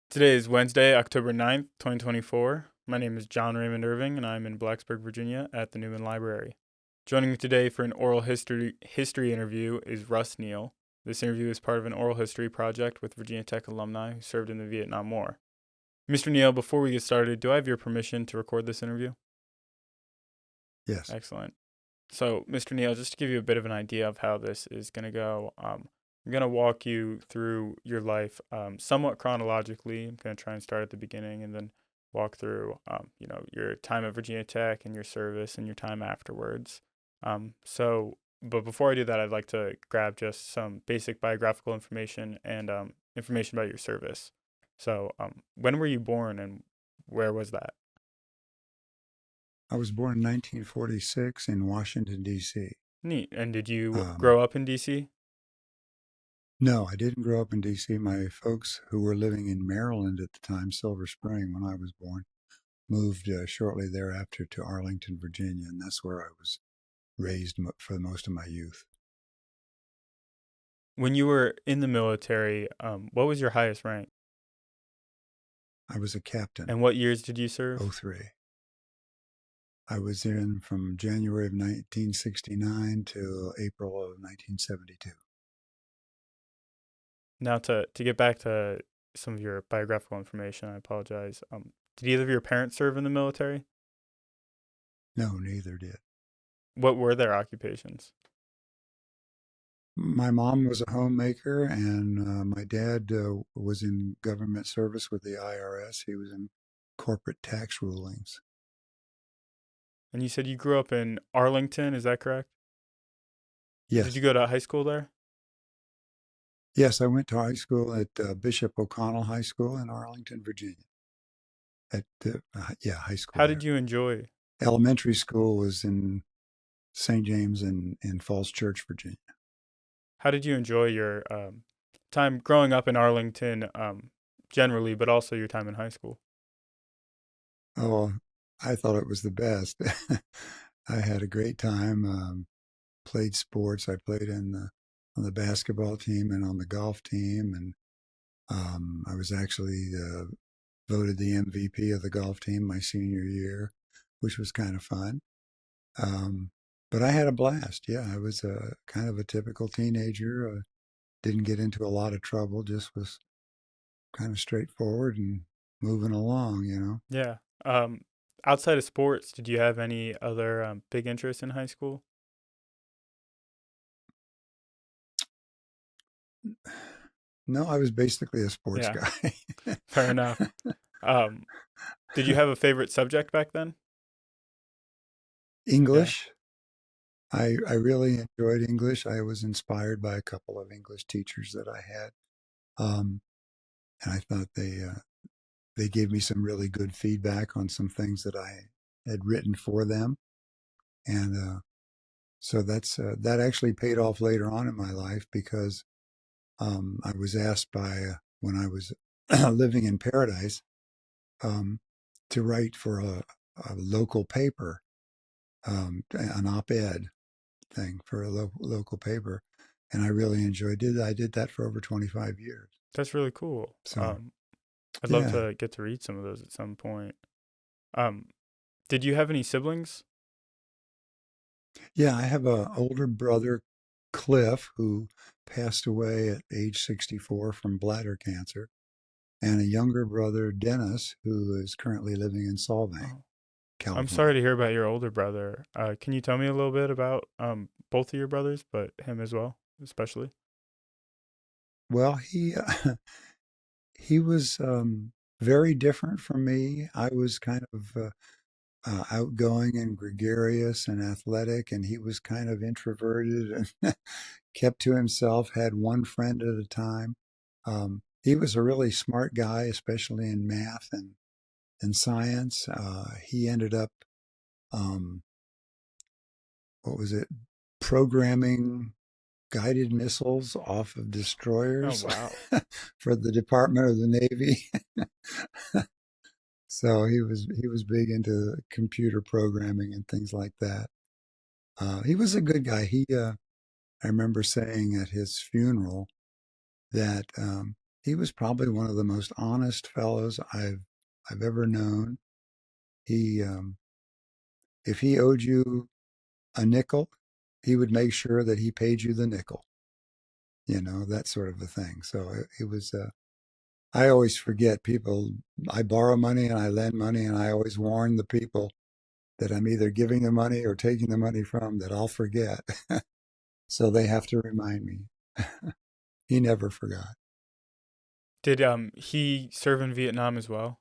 Today is Wednesday, October 9th, 2024. My name is John Raymond Irving, and I'm in Blacksburg, Virginia at the Newman Library. Joining me today for an oral history interview is Russ Neal. This interview is part of an oral history project with Virginia Tech alumni who served in the Vietnam War. Mr. Neal, before we get started, do I have your permission to record this interview? Yes. Excellent. So, Mr. Neal, just to give you a bit of an idea of how this is going to go, I'm going to walk you through your life somewhat chronologically. I'm going to try and start at the beginning and then walk through, your time at Virginia Tech and your service and your time afterwards. But before I do that, I'd like to grab just some basic biographical information and information about your service. So, when were you born and where was that? I was born in 1946 in Washington, D.C. Neat. And did you Um, grow up in DC? no, I didn't grow up in D.C. My folks, who were living in Maryland at the time, Silver Spring, when I was born, moved shortly thereafter to Arlington, Virginia, and that's where I was raised for most of my youth. When you were in the military, what was your highest rank? I was a captain, And what years did you serve? '03. I was in from January of 1969 to April of 1972. Now, to get back to some of your biographical information, I apologize. Did either of your parents serve in the military? No, neither did. What were their occupations? My mom was a homemaker, and my dad was in government service with the IRS. He was in corporate tax rulings. And you said you grew up in Arlington, is that correct? Did you Yes, go to high school there? yes, I went to high school at Bishop O'Connell High School in Arlington, Virginia. High school How did there. you enjoy? Elementary school was in St. James in Falls Church, Virginia. How did you enjoy your time growing up in Arlington, generally, but also your time in high school? Oh, I thought it was the best. I had a great time. Played sports. I played on the basketball team and on the golf team, and I was actually voted the MVP of the golf team my senior year, which was kind of fun. Um, but I had a blast. Yeah, I was a kind of a typical teenager. Didn't get into a lot of trouble. Just was kind of straightforward and moving along. Yeah. Um, Outside of sports, did you have any other big interests in high school? No, I was basically a sports Yeah, guy. fair enough. Um, did you have a favorite subject back then? Yeah. English. I really enjoyed English. I was inspired by a couple of English teachers that I had, um, and I thought they gave me some really good feedback on some things that I had written for them, and so that actually paid off later on in my life because I was asked by when I was living in Paradise um, to write for a local paper, an op-ed thing for a local paper, and I really enjoyed it. I did that for over 25 years. That's really cool. So I'd love yeah, to get to read some of those at some point. Um, did you have any siblings? yeah, I have a older brother, Cliff, who passed away at age 64 from bladder cancer, and a younger brother, Dennis, who is currently living in Solvang, Oh, I'm sorry California. to hear about your older brother. Can you tell me a little bit about both of your brothers, but him as well, especially? Well, he was very different from me. I was kind of outgoing and gregarious and athletic, and he was kind of introverted and kept to himself, had one friend at a time. He was a really smart guy, especially in math and science. He ended up, um, what was it, programming guided missiles off of Oh, destroyers wow. for the Department of the Navy. So he was big into computer programming and things like that. He was a good guy. I remember saying at his funeral that he was probably one of the most honest fellows I've ever known. He if he owed you a nickel, he would make sure that he paid you the nickel. You know, that sort of a thing. So it was. I always forget people. I borrow money and I lend money, and I always warn the people that I'm either giving the money or taking the money from that I'll forget. So they have to remind me. He never forgot. Did he serve in Vietnam as well?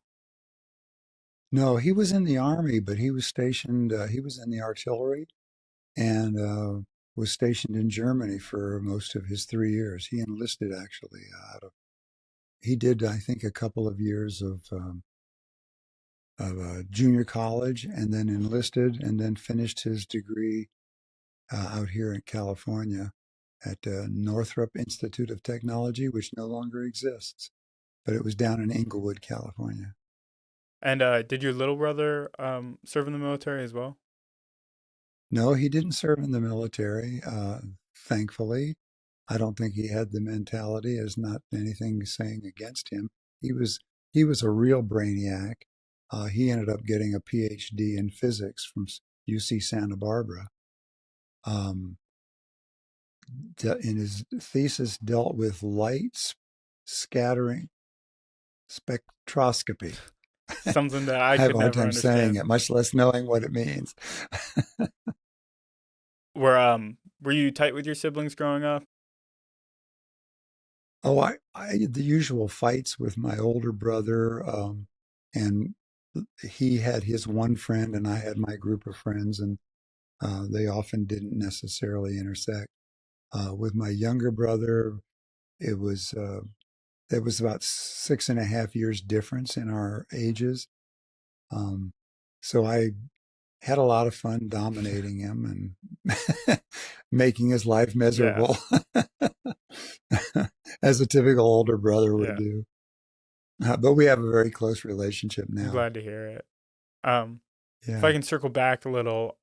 No, he was in the army, but he was stationed. He was in the artillery and was stationed in Germany for most of his 3 years. He enlisted actually out of. He did, I think, a couple of years of junior college, and then enlisted, and then finished his degree out here in California at Northrop Institute of Technology, which no longer exists, but it was down in Inglewood, California. And did your little brother serve in the military as well? No, he didn't serve in the military, thankfully. I don't think he had the mentality, as not anything saying against him. He was he was a real brainiac. He ended up getting a PhD in physics from UC Santa Barbara. Um, in his thesis dealt with light scattering spectroscopy. I Something that I have could a hard never time saying understand. it, much less knowing what it means. Were you tight with your siblings growing up? Oh, I the usual fights with my older brother, and he had his one friend, and I had my group of friends, and they often didn't necessarily intersect. With my younger brother, it was there was about 6.5 years difference in our ages. Um, so I had a lot of fun dominating him and making his life Yeah, miserable, as a typical older brother would yeah. do. But we have a very close relationship I'm now. glad to hear it. Um, if I Yeah. can circle back a little,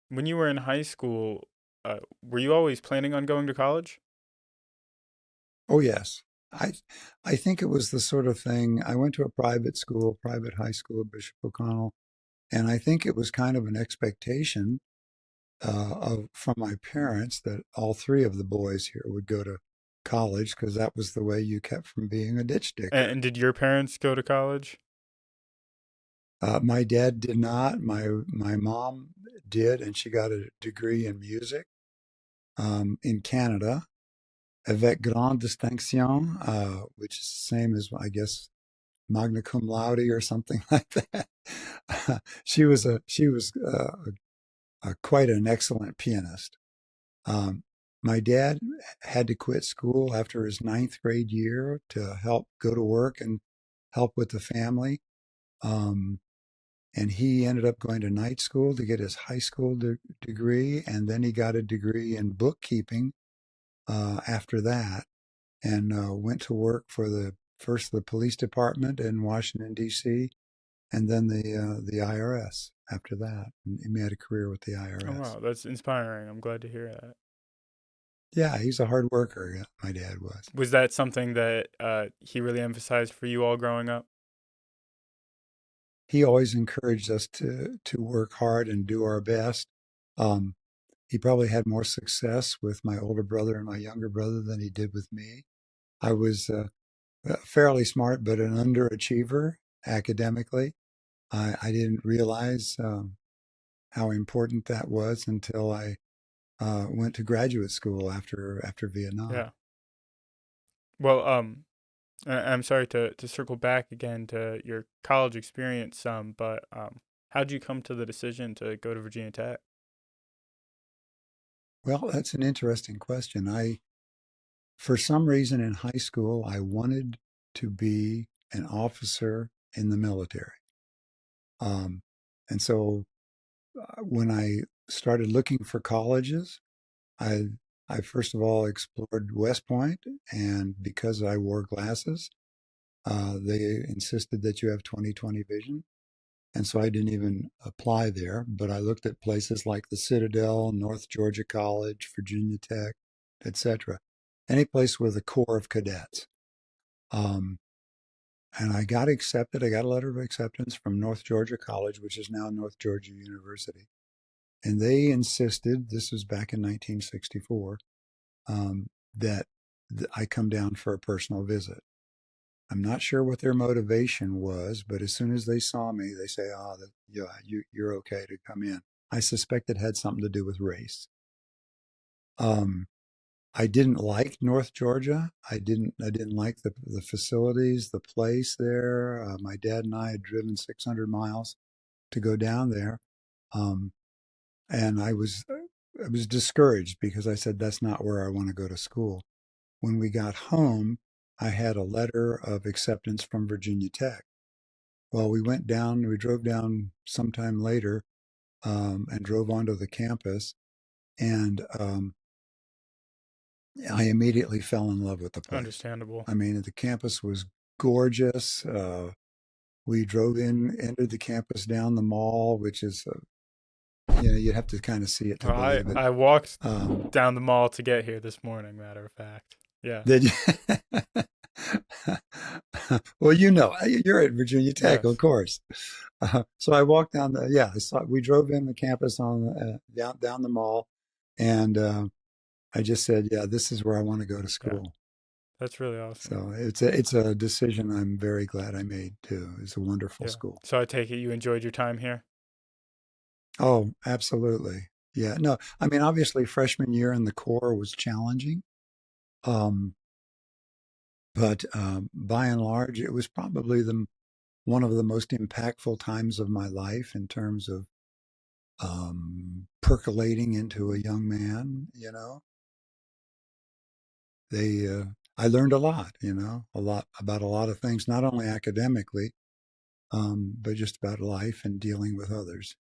when you were in high school, were you always planning on going to college? Oh, yes. I I think it was the sort of thing. I went to a private school, private high school, Bishop O'Connell, and I think it was kind of an expectation of from my parents that all three of the boys here would go to college because that was the way you kept from being a ditch And, digger. and did your parents go to college? My dad did not. My mom did, and she got a degree in music in Canada avec grande distinction, which is the same as I guess magna cum laude or something like that. She was quite an excellent pianist. Um, my dad had to quit school after his ninth grade year to help go to work and help with the family. Um, and he ended up going to night school to get his high school degree, and then he got a degree in bookkeeping after that, and went to work for the police department in Washington D.C. and then the IRS after that. And he made a career with the Oh IRS. wow, that's inspiring. I'm glad to hear that. Yeah, he's a hard worker. My dad was. Was that something that he really emphasized for you all growing up? He always encouraged us to work hard and do our best. Um, he probably had more success with my older brother and my younger brother than he did with me. I was fairly smart, but an underachiever academically. I didn't realize how important that was until I went to graduate school after Vietnam. Yeah. Well, I'm sorry to circle back again to your college experience, but how'd you come to the decision to go to Virginia Tech? Well, that's an interesting question. For some reason in high school, I wanted to be an officer in the military. Um, and so when I started looking for colleges, I I first of all explored West Point, and because I wore glasses, they insisted that you have 20/20 vision. And so I didn't even apply there, but I looked at places like the Citadel, North Georgia College, Virginia Tech, etc. Any place with a Corps of Cadets. Um, and I got accepted. I got a letter of acceptance from North Georgia College, which is now North Georgia University. And they insisted, this was back in 1964, that I come down for a personal visit. I'm not sure what their motivation was, but as soon as they saw me, they say, yeah, you're okay to come in. I suspect it had something to do with race. I didn't like North Georgia. I didn't like the facilities, the place there. My dad and I had driven 600 miles to go down there. And I was discouraged because I said, that's not where I want to go to school. When we got home, I had a letter of acceptance from Virginia Tech. Well, we drove down sometime later, and drove onto the campus, and I immediately fell in love with the place. Understandable. I mean, the campus was gorgeous. We entered the campus down the mall, which is, you'd have to kind of see it to believe it. I walked down the mall to get here this morning, matter of fact. Yeah. Did you? Well, you're at Virginia Tech, yes. Of course. So I walked down we drove in the campus on down the mall, and I just said, yeah, this is where I want to go to school. Yeah. That's really awesome. So it's a decision I'm very glad I made too. It's a wonderful school. So I take it you enjoyed your time here? Oh, absolutely. Yeah. No, I mean, obviously freshman year in the Corps was challenging. But by and large, it was probably one of the most impactful times of my life in terms of percolating into a young man. I learned a lot. A lot about a lot of things, not only academically, but just about life and dealing with others.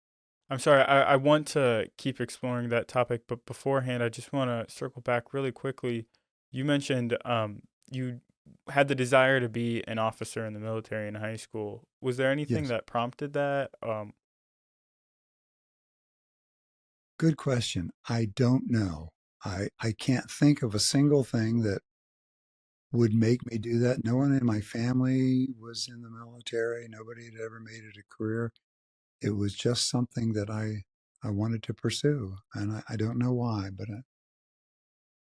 I'm sorry, I want to keep exploring that topic, but beforehand, I just want to circle back really quickly. You mentioned you had the desire to be an officer in the military in high school. Was there anything that prompted that? Good question. I don't know. I can't think of a single thing that would make me do that. No one in my family was in the military. Nobody had ever made it a career. It was just something that I wanted to pursue. And I don't know why, but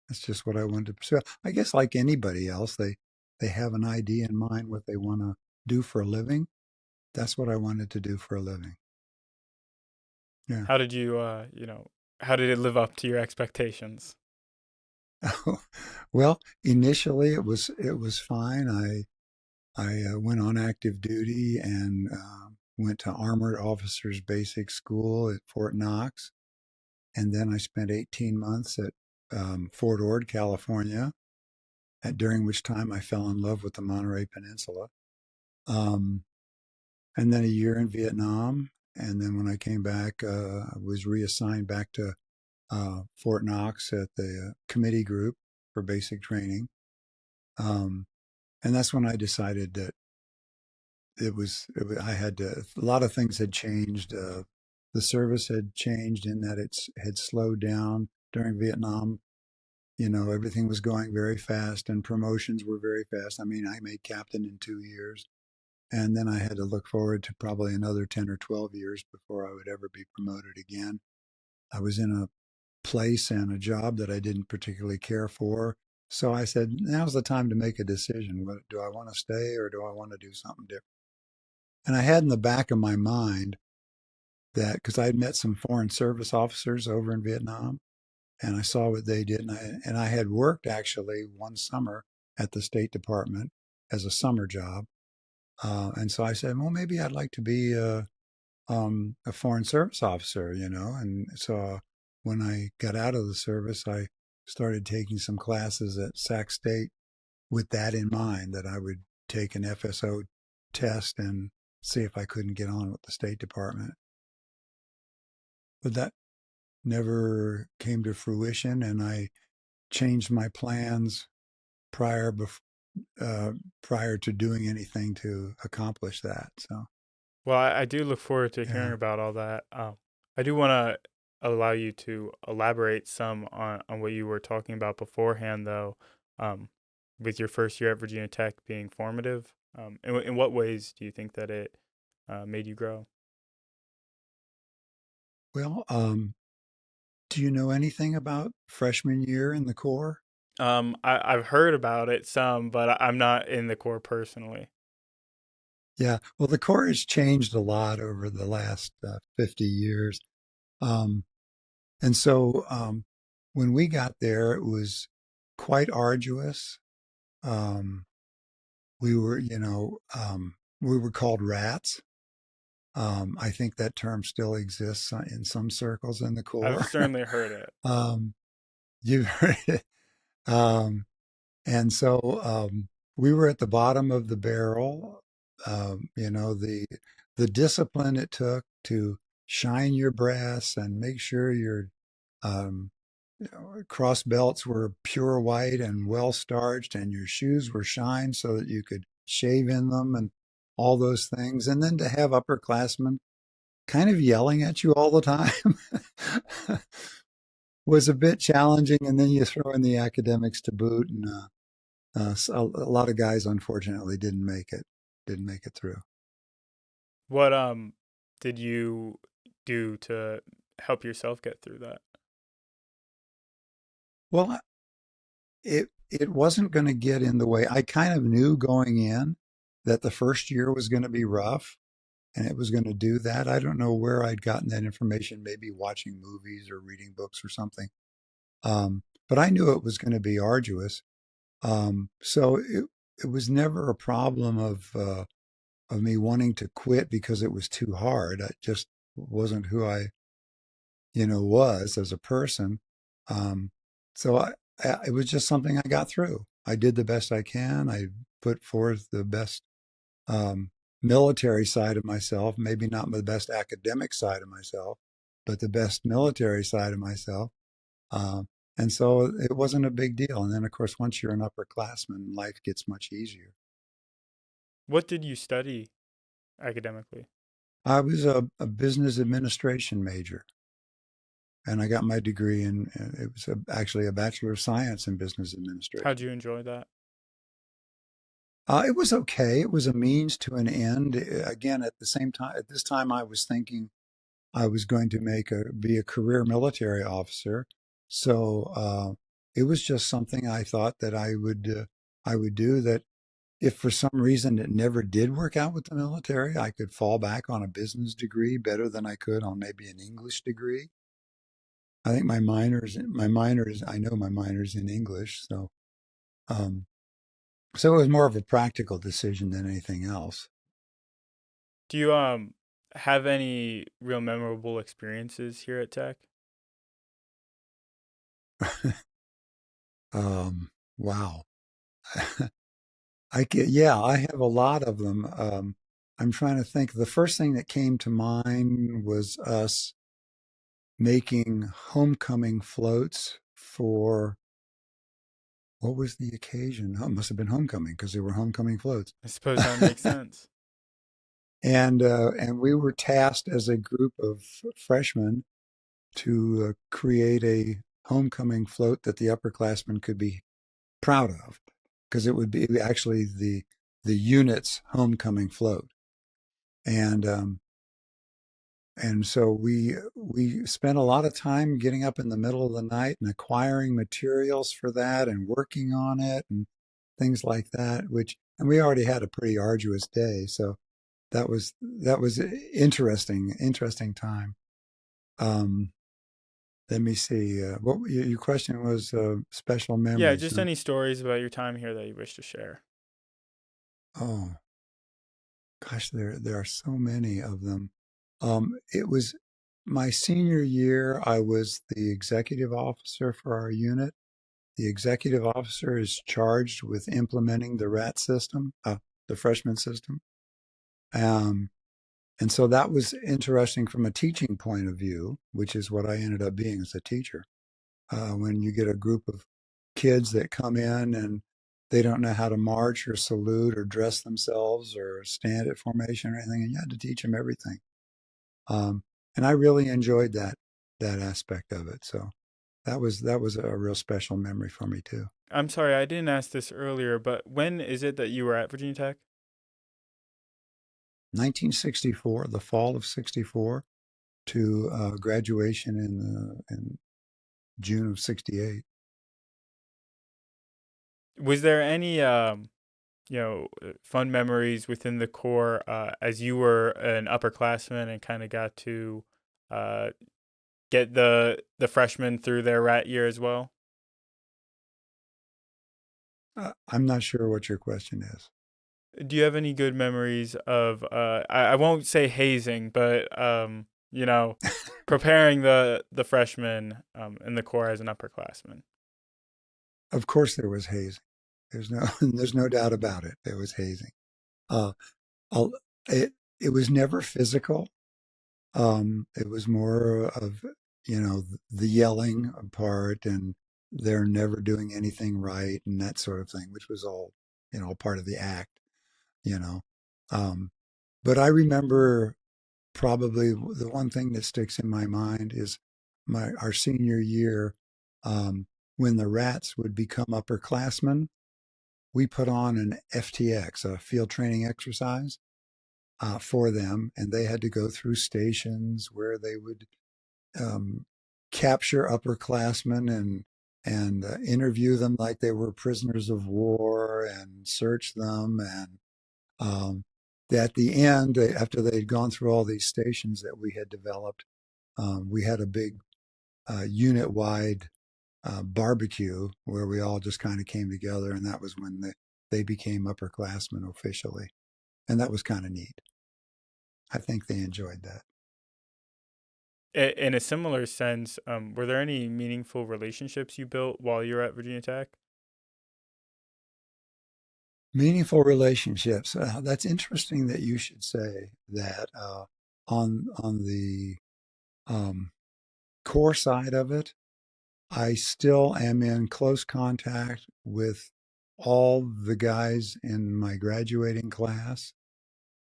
that's just what I wanted to pursue. I guess like anybody else, they have an idea in mind what they want to do for a living. That's what I wanted to do for a living. Yeah. How did you, how did it live up to your expectations? Well, initially it was fine. I went on active duty and went to Armored Officers Basic School at Fort Knox, and then I spent 18 months at Fort Ord, California, during which time I fell in love with the Monterey Peninsula, and then a year in Vietnam, and then when I came back, I was reassigned back to Fort Knox at the committee group for basic training. And that's when I decided that I had to, a lot of things had changed. The service had changed in that it had slowed down during Vietnam. Everything was going very fast and promotions were very fast. I mean, I made captain in 2 years. And then I had to look forward to probably another 10 or 12 years before I would ever be promoted again. I was in a place and a job that I didn't particularly care for. So I said, now's the time to make a decision. Do I want to stay or do I want to do something different? And I had in the back of my mind that because I had met some foreign service officers over in Vietnam and I saw what they did. And I had worked actually one summer at the State Department as a summer job. And so I said, well, maybe I'd like to be a foreign service officer, And so when I got out of the service, I started taking some classes at Sac State with that in mind, that I would take an FSO test and see if I couldn't get on with the State Department. But that never came to fruition, and I changed my plans prior to doing anything to accomplish that. So, well, I do look forward to hearing about all that. I do want to allow you to elaborate some on what you were talking about beforehand, though. with your first year at Virginia Tech being formative? In what ways do you think that it made you grow? Well, do you know anything about freshman year in the Corps? I've heard about it some, but I'm not in the Corps personally. Yeah, well, the Corps has changed a lot over the last 50 years. Um, and so when we got there, it was quite arduous. Um, we were, we were called rats. I think that term still exists in some circles in the I've Corps. certainly heard it. um, you've heard it. Um, and so we were at the bottom of the barrel. The discipline it took to shine your brass and make sure your um, cross belts were pure white and well starched, and your shoes were shined so that you could shave in them, and all those things. And then to have upperclassmen kind of yelling at you all the time was a bit challenging. And then you throw in the academics to boot, and so a lot of guys unfortunately didn't make it through. What did you do to help yourself get through that? Well, it wasn't going to get in the way. I kind of knew going in that the first year was going to be rough, and it was going to do that. I don't know where I'd gotten that information, maybe watching movies or reading books or something. But I knew it was going to be arduous. So it was never a problem of me wanting to quit because it was too hard. I just wasn't who I, was as a person. Um, so it was just something I got through. I did the best I can. I put forth the best military side of myself, maybe not the best academic side of myself, but the best military side of myself. Um, and so it wasn't a big deal. And then, of course, once you're an upperclassman, life gets much easier. What did you study academically? I was a business administration major, and I got my degree in it was actually a Bachelor of Science in Business How'd Administration. you enjoy that? It was okay. It was a means to an end. Again, at this time, I was thinking I was going to be a career military officer. So it was just something I thought that I would do. That if for some reason it never did work out with the military, I could fall back on a business degree better than I could on maybe an English degree. I think I know my minor's in English, um, so it was more of a practical decision than anything else. Do you have any real memorable experiences here at Tech? Wow. Yeah, I have a lot of them. I'm trying to think. The first thing that came to mind was us making homecoming floats for what was the occasion? Oh, it must have been homecoming because they were homecoming floats. I suppose that makes sense. And we were tasked as a group of freshmen to create a homecoming float that the upperclassmen could be proud of, because it would be actually the unit's homecoming float. And so we spent a lot of time getting up in the middle of the night and acquiring materials for that and working on it and things like that. And we already had a pretty arduous day, so that was interesting time. Um, Let me see. What your question was? Special Yeah, memories, just huh? any stories about your time here that you wish to share. Oh gosh, there are so many of them. It was my senior year. I was the executive officer for our unit. The executive officer is charged with implementing the RAT system, the freshman system. Um, and so that was interesting from a teaching point of view, which is what I ended up being as a teacher. When you get a group of kids that come in and they don't know how to march or salute or dress themselves or stand at formation or anything, and you had to teach them everything. And I really enjoyed that aspect of it. So that was a real special memory for me too. I'm sorry, I didn't ask this earlier, but when is it that you were at Virginia Tech? 1964, the fall of 64, to graduation in June of 68. Was there any fun memories within the Corps as you were an upperclassman and kind of got to uh, get the freshmen through their rat year as well? I'm not sure what your question is. Do you have any good memories of I won't say hazing, but preparing the freshmen in the Corps as an upperclassman? Of course, there was hazing. There's no there's no doubt about it. There was hazing. Uh, I'll- it it was never physical. It was more of, the yelling part, and they're never doing anything right and that sort of thing, which was all, part of the act, you know. Um, but I remember probably the one thing that sticks in my mind is our senior year, when the rats would become upperclassmen, we put on an FTX, a field training exercise, for them, and they had to go through stations where they would um, capture upperclassmen and interview them like they were prisoners of war and search them. And at the end, after they'd gone through all these stations that we had developed, we had a big unit-wide barbecue where we all just kind of came together, and that was when they became upperclassmen officially, and that was kind of neat. I think they enjoyed that. In a similar sense, were there any meaningful relationships you built while you were at Virginia Tech? Meaningful relationships. That's interesting that you should say that. On the um, core side of it, I still am in close contact with all the guys in my graduating class.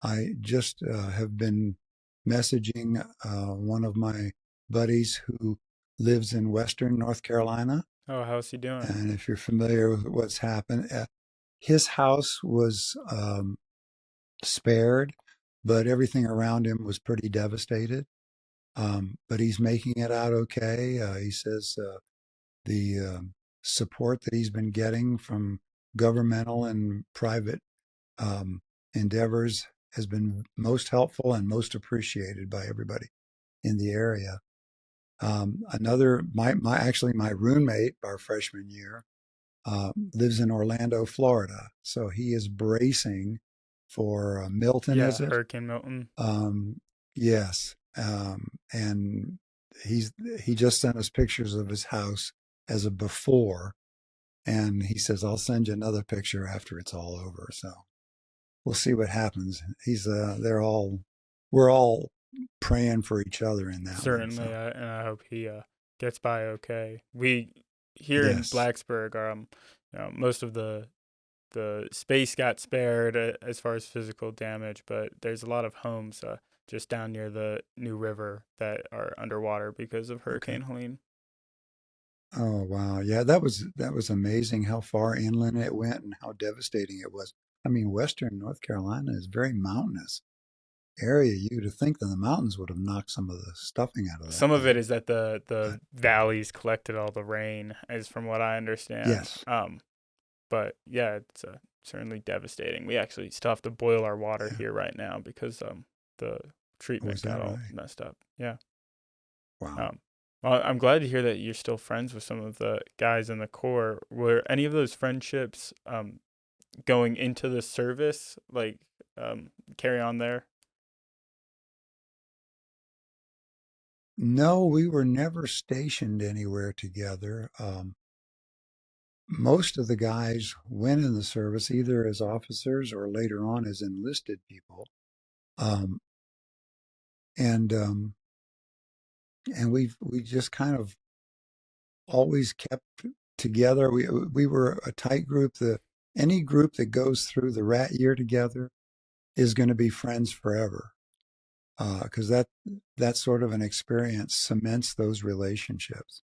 I just have been messaging one of my buddies who lives in Western North Carolina. Oh, how's he doing? And if you're familiar with what's happened, his house was spared, but everything around him was pretty devastated. But he's making it out okay. He says the support that he's been getting from governmental and private um, endeavors has been most helpful and most appreciated by everybody in the area. Actually, my roommate, our freshman year, lives in Orlando, Florida. So he is bracing for Milton, is Yeah, it? Hurricane Milton. Yes. And he just sent us pictures of his house as a before, and he says, I'll send you another picture after it's all over. So we'll see what happens. We're all praying for each other in that one. Certainly, So and I hope he gets by okay. We here in yes. Blacksburg, most of the space got spared as far as physical damage, but there's a lot of homes just down near the New River that are underwater because of Okay. Hurricane Helene. Oh wow. Yeah, that was amazing how far inland it went and how devastating it was. I mean, Western North Carolina is very mountainous area. You'd have think that the mountains would have knocked some of the stuffing out of that Some of it thing. is that the But the valleys collected all the rain, is from what I understand. yes. But yeah, it's certainly devastating. We actually still have to boil our water Yeah. here right now because the treatment Was got that all right? messed up. Yeah. Wow. Um, well, I'm glad to hear that you're still friends with some of the guys in the Corps. Were any of those friendships going into the service, like carry on there? No, we were never stationed anywhere together. Most of the guys went in the service either as officers or later on as enlisted people. Um, and we just kind of always kept together. We were a tight group. Any group that goes through the rat year together is going to be friends forever, because that sort of an experience cements those relationships.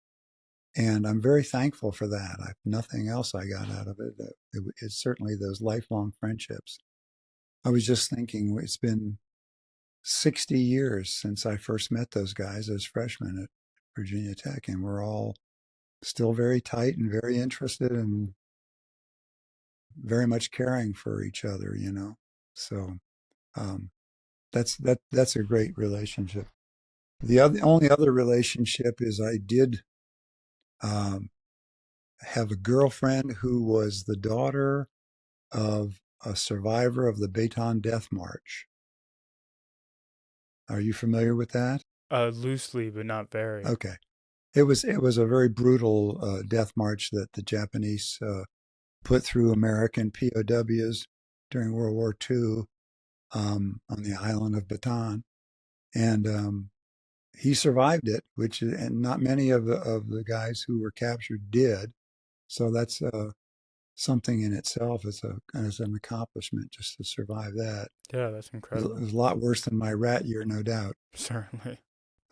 And I'm very thankful for that. Nothing else I got out of it. It's certainly those lifelong friendships. I was just thinking, it's been 60 years since I first met those guys as freshmen at Virginia Tech, and we're all still very tight and very interested and very much caring for each other, you know. So um, that's a great relationship. The only other relationship is I did um, have a girlfriend who was the daughter of a survivor of the Bataan Death March. Are you familiar with that? Loosely, but not very. Okay. It was a very brutal death march that the Japanese put through American POWs during World War II on the island of Bataan, and he survived it, and not many of the guys who were captured did. So that's something in itself as an accomplishment just to survive that. Yeah, that's It incredible. was a lot worse than my rat year, no doubt. Certainly.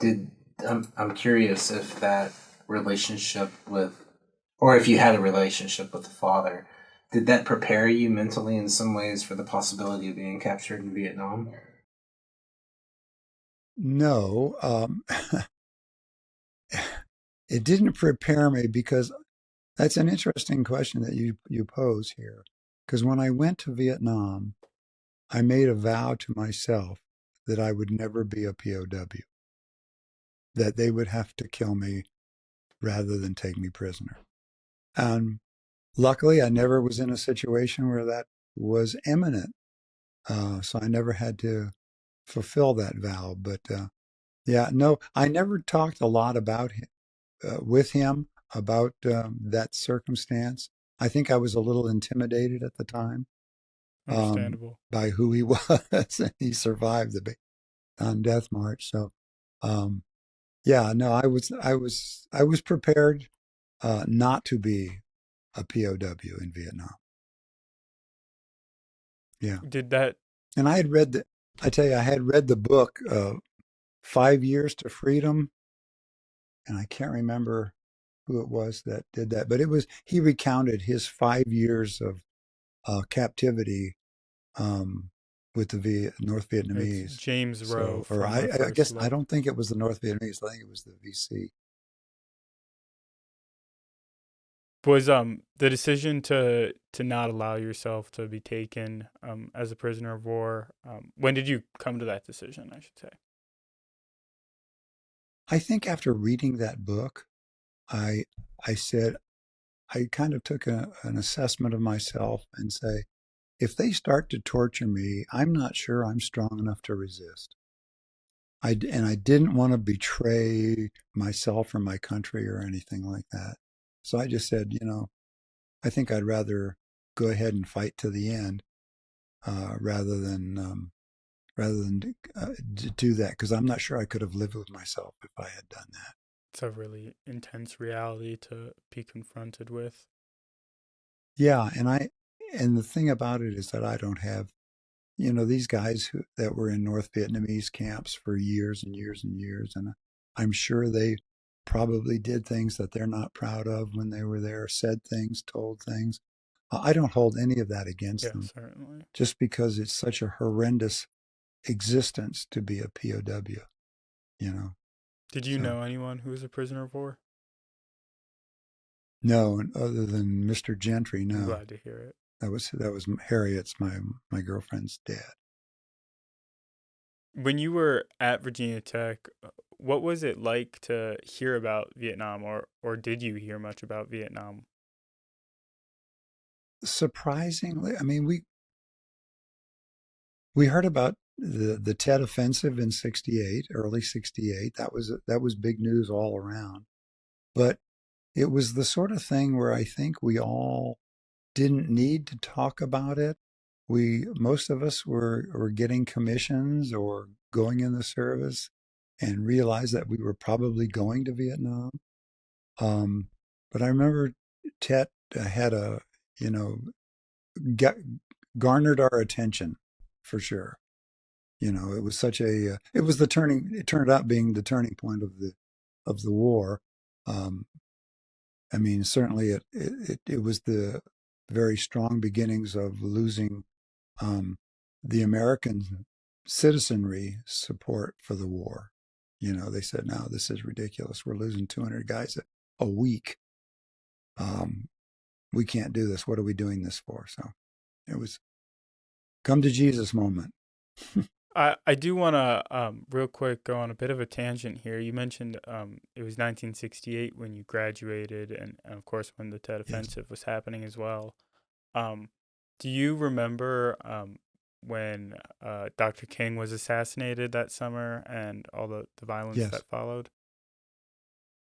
Did I'm curious if that relationship with, or if you had a relationship with the father, did that prepare you mentally in some ways for the possibility of being captured in Vietnam? No, it didn't prepare me because that's an interesting question that you pose here. Because when I went to Vietnam, I made a vow to myself that I would never be a POW, that they would have to kill me rather than take me prisoner. And luckily, I never was in a situation where that was imminent. So I never had to fulfill that vow. But yeah, no, I never talked a lot about him, with him about that circumstance. I think I was a little intimidated at the time Understandable. by who he was, and he survived the Bataan Death March. So, yeah, no, I was prepared not to be a POW in Vietnam. Yeah, Did that? and I had read the. I tell you, I had read the book 5 Years to Freedom, and I can't remember who it was that did that, but he recounted his 5 years of captivity with the North It's Vietnamese. James Roe So, or from A I First guess I Look. don't think it was the North Vietnamese. I think it was the VC. Was the decision to not allow yourself to be taken as a prisoner of war? When did you come to that decision? I should say. I think after reading that book, I I said I kind of took an assessment of myself and say, if they start to torture me, I'm not sure I'm strong enough to resist. And I didn't want to betray myself or my country or anything like that. So I just said, I think I'd rather go ahead and fight to the end rather than do that, because I'm not sure I could have lived with myself if I had done that. It's a really intense reality to be confronted with. Yeah, and the thing about it is that I don't have, these guys that were in North Vietnamese camps for years and years and years, and I'm sure they probably did things that they're not proud of when they were there, said things, told things. I don't hold any of that against Yeah, them, certainly. just because it's such a horrendous existence to be a POW, you know. Did you So know anyone who was a prisoner of war? no, other than Mr. Gentry, I'm no. glad to hear it. That was Harriet's, my girlfriend's dad. When you were at Virginia Tech, what was it like to hear about Vietnam, or did you hear much about Vietnam? Surprisingly, I mean, we heard about the Tet Offensive in '68, early '68. That was big news all around. But it was the sort of thing where I think we all didn't need to talk about it. Most of us were getting commissions or going in the service and realized that we were probably going to Vietnam. Um, but I remember Tet had you know, ga- garnered our attention for sure. It was it turned out being the turning point of the war. Um, I mean, certainly it was the very strong beginnings of losing the American citizenry support for the war. You know, they said, no, this is ridiculous. We're losing 200 guys a week. We can't do this. What are we doing this for? So it was come to Jesus moment. I do want to real quick go on a bit of a tangent here. You mentioned it was 1968 when you graduated, and of course when the Tet Offensive was happening as well. Do you remember when Dr. King was assassinated that summer and all the violence that followed?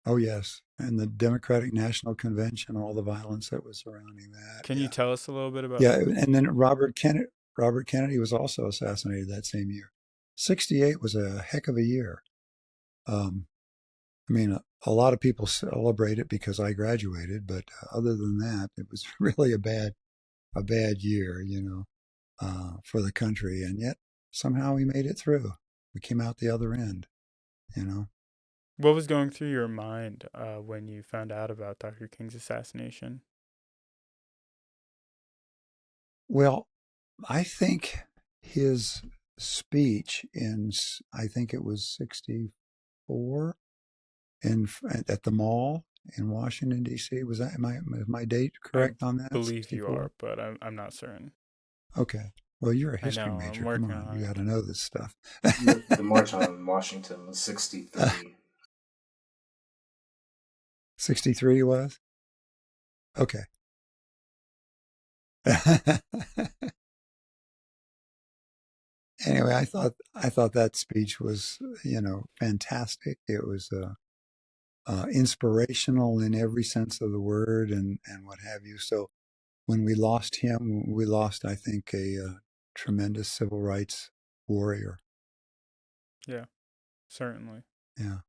Oh, yes. And the Democratic National Convention, all the violence that was surrounding that. Can you tell us a little bit about that? Yeah, and then Robert Kennedy was also assassinated that same year. 68 was a heck of a year. I mean, a lot of people celebrate it because I graduated, but other than that, it was really a bad year, you know, for the country. And yet somehow we made it through. We came out the other end, you know. What was going through your mind when you found out about Dr. King's assassination? Well, I think his speech in, I think it was 64 at the mall in Washington, D.C. Was that, is my date correct on that? I believe 64? You are, but I'm not certain. Okay. Well, you're a history major. Come on, you got to know this stuff. The March on Washington was 63. 63 was? Okay. Anyway, I thought that speech was, you know, fantastic. It was inspirational in every sense of the word and what have you. So when we lost him, we lost, I think, a tremendous civil rights warrior. Yeah, certainly. Yeah.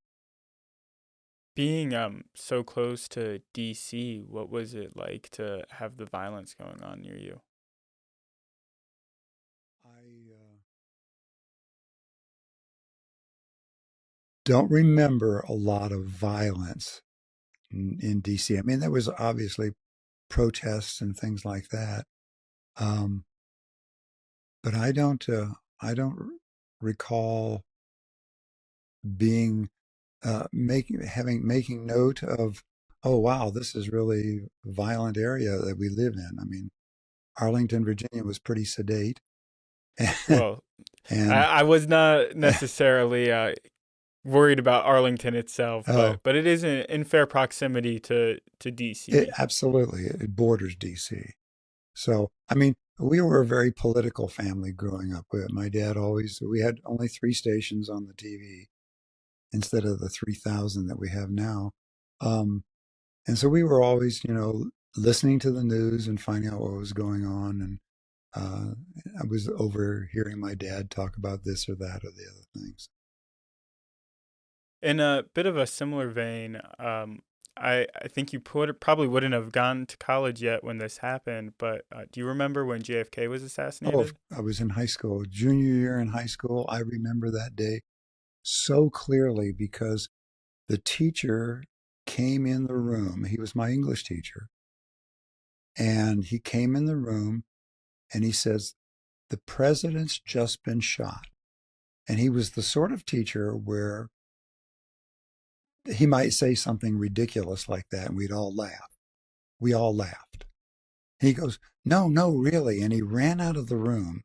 Being so close to DC, what was it like to have the violence going on near you? I don't remember a lot of violence in DC. I mean, there was obviously protests and things like that, but I don't recall being making note of, oh wow, this is really a violent area that we live in. I mean, Arlington, Virginia was pretty sedate. Well, and I was not necessarily worried about Arlington itself, but it is in fair proximity to DC. Absolutely, it borders DC. So, I mean, we were a very political family growing up. My dad we had only 3 stations on the TV instead of the 3,000 that we have now. And so we were always, you know, listening to the news and finding out what was going on. And I was overhearing my dad talk about this or that or the other things. In a bit of a similar vein, I think you probably wouldn't have gone to college yet when this happened, but do you remember when JFK was assassinated? Oh, I was in high school, junior year in high school. I remember that day so clearly because the teacher came in the room. He was my English teacher. And he came in the room and he says, the president's just been shot. And he was the sort of teacher where he might say something ridiculous like that and we'd all laugh. We all laughed. He goes, no, really. And he ran out of the room.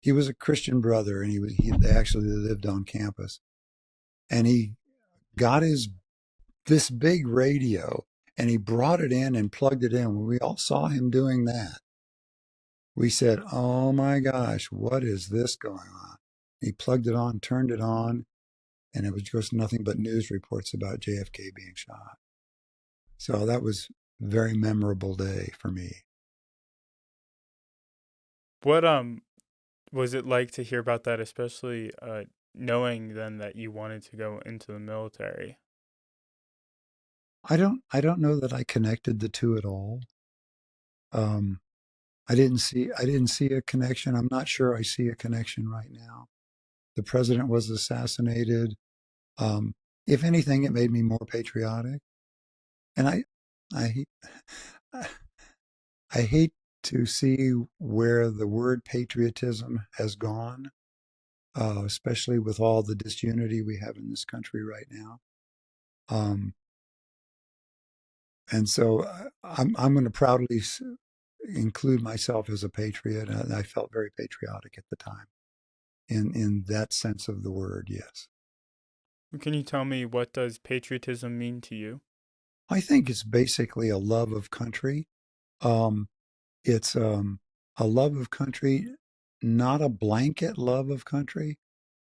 He was a Christian brother and he actually lived on campus. And he got this big radio and he brought it in and plugged it in. When we all saw him doing that, we said, oh my gosh, what is this going on? He plugged it on, turned it on, and it was just nothing but news reports about JFK being shot. So that was a very memorable day for me. What was it like to hear about that, especially knowing then that you wanted to go into the military? I don't know that I connected the two at all. I didn't see a connection. I'm not sure I see a connection right now. The president was assassinated. If anything, it made me more patriotic. And I hate, I hate to see where the word patriotism has gone, especially with all the disunity we have in this country right now. Um, and so I'm going to proudly include myself as a patriot. And I felt very patriotic at the time, in that sense of the word. Yes, Can you tell me, what does patriotism mean to you? I think it's basically a love of country. Um, it's a love of country, not a blanket love of country.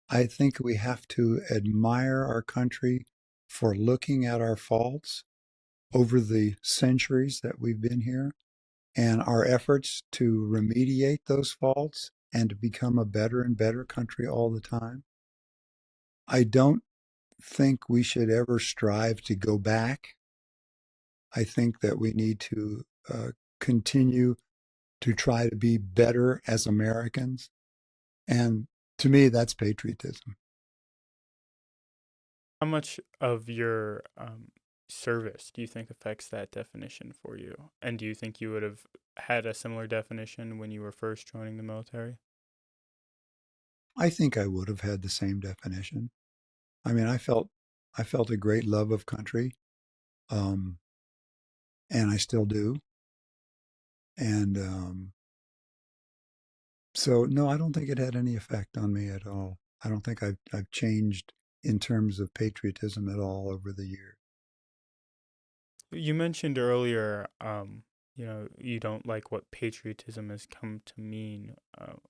I think we have to admire our country for looking at our faults over the centuries that we've been here and our efforts to remediate those faults and to become a better and better country all the time. I don't think we should ever strive to go back. I think that we need to continue to try to be better as Americans. And to me, that's patriotism. How much of your service do you think affects that definition for you? And do you think you would have had a similar definition when you were first joining the military? I think I would have had the same definition. I mean, I felt a great love of country, um, and I still do. And so, no, I don't think it had any effect on me at all. I don't think I've changed in terms of patriotism at all over the years. You mentioned earlier, you don't like what patriotism has come to mean.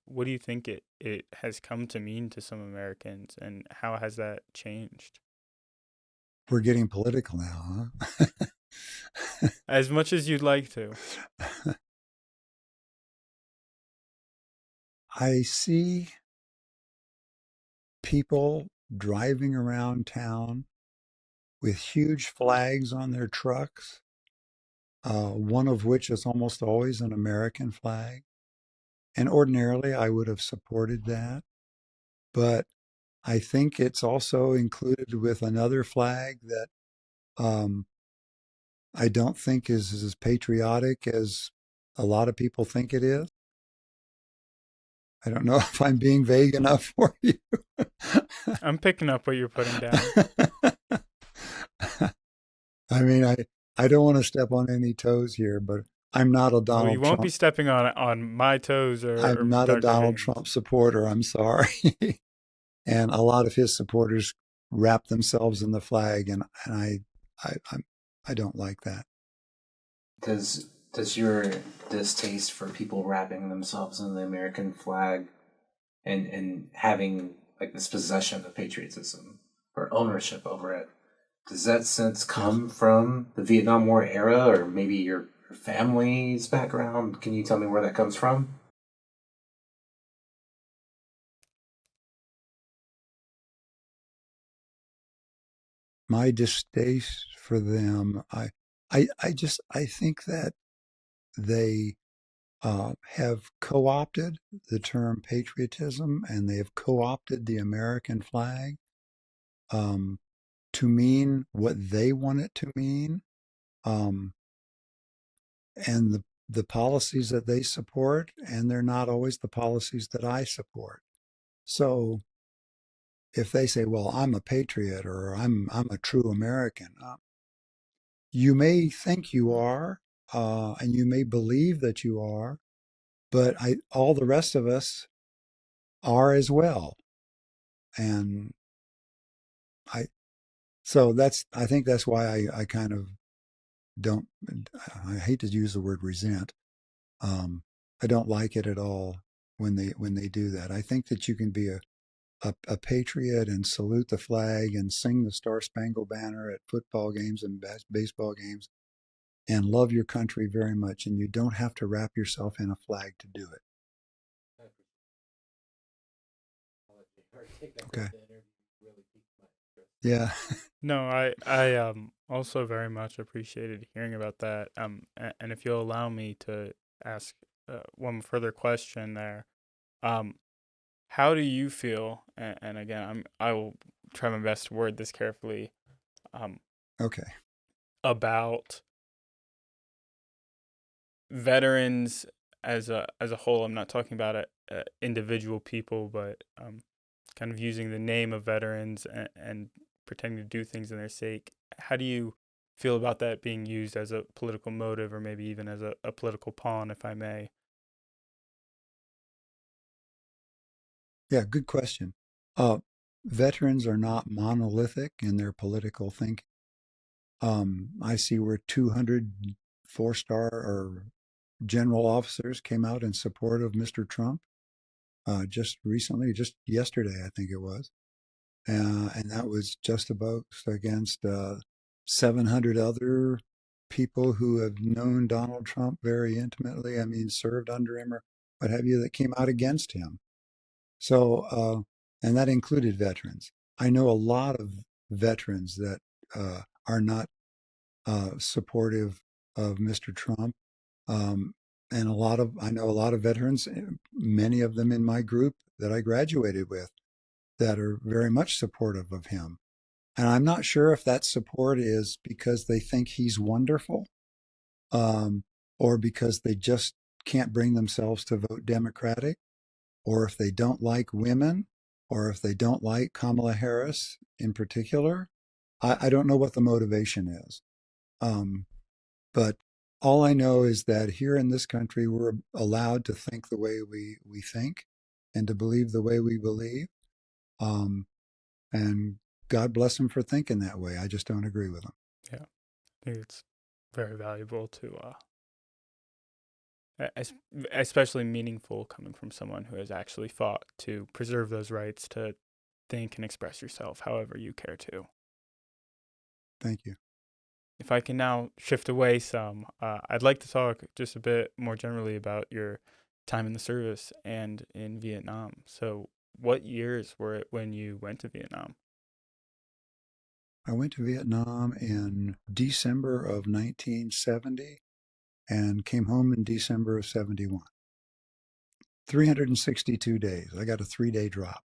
What do you think it has come to mean to some Americans, and how has that changed? We're getting political now, huh? As much as you'd like to. I see people driving around town with huge flags on their trucks, one of which is almost always an American flag. And ordinarily, I would have supported that. But I think it's also included with another flag that um, I don't think is as patriotic as a lot of people think it is. I don't know if I'm being vague enough for you. I'm picking up what you're putting down. I mean, I don't want to step on any toes here, but I'm not a Well, Donald you won't be Trump. stepping on my toes or I'm not a Dr. Donald Higgins. Trump supporter. I'm sorry. And a lot of his supporters wrap themselves in the flag, and I don't like that. Does your distaste for people wrapping themselves in the American flag and having like this possession of patriotism or ownership over it, does that sense come from the Vietnam War era or maybe your family's background? Can you tell me where that comes from? My distaste for them, I think that they have co-opted the term patriotism, and they have co-opted the American flag um, to mean what they want it to mean, um, and the policies that they support, and they're not always the policies that I support. So if they say, "Well, I'm a patriot," or I'm a true American," you may think you are, and you may believe that you are, but all the rest of us are as well. And I, so I think that's why I kind of don't, I hate to use the word resent. I don't like it at all when they do that. I think that you can be a patriot and salute the flag and sing the Star Spangled Banner at football games and baseball games and love your country very much. And you don't have to wrap yourself in a flag to do it. Okay. Yeah. No, I also very much appreciated hearing about that. And if you'll allow me to ask one further question there, how do you feel? And again, I will try my best to word this carefully. Okay. About veterans as a whole, I'm not talking about individual people, but kind of using the name of veterans and pretending to do things in their sake. How do you feel about that being used as a political motive, or maybe even as a political pawn, if I may? Yeah, good question. Veterans are not monolithic in their political thinking. I see where 200 four-star or general officers came out in support of Mr. Trump just recently, just yesterday, I think it was. And that was just about against 700 other people who have known Donald Trump very intimately. I mean, served under him or what have you, that came out against him. So, and that included veterans. I know a lot of veterans that are not supportive of Mr. Trump. And I know a lot of veterans, many of them in my group that I graduated with, that are very much supportive of him. And I'm not sure if that support is because they think he's wonderful, or because they just can't bring themselves to vote Democratic, or if they don't like women, or if they don't like Kamala Harris in particular. I don't know what the motivation is. But all I know is that here in this country, we're allowed to think the way we think and to believe the way we believe. And God bless him for thinking that way. I just don't agree with him. Yeah, I think it's very valuable to, especially meaningful coming from someone who has actually fought to preserve those rights to think and express yourself however you care to. Thank you. If I can now shift away some, I'd like to talk just a bit more generally about your time in the service and in Vietnam. So, what years were it when you went to Vietnam? I went to Vietnam in December of 1970 and came home in December of 71. 362 days. I got a 3-day drop.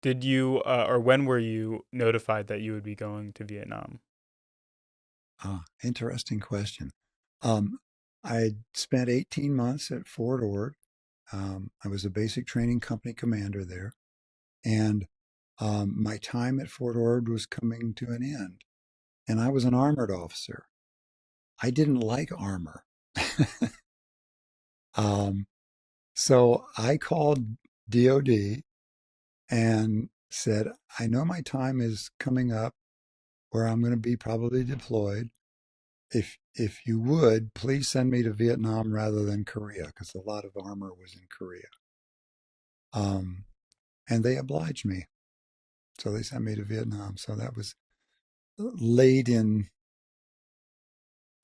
Did you, or when were you notified that you would be going to Vietnam? Interesting question. I spent 18 months at Fort Ord. I was a basic training company commander there. And my time at Fort Ord was coming to an end. And I was an armored officer. I didn't like armor. So I called DOD and said, I know my time is coming up where I'm going to be probably deployed. If you would, please send me to Vietnam rather than Korea, because a lot of armor was in Korea. And they obliged me. So they sent me to Vietnam. So that was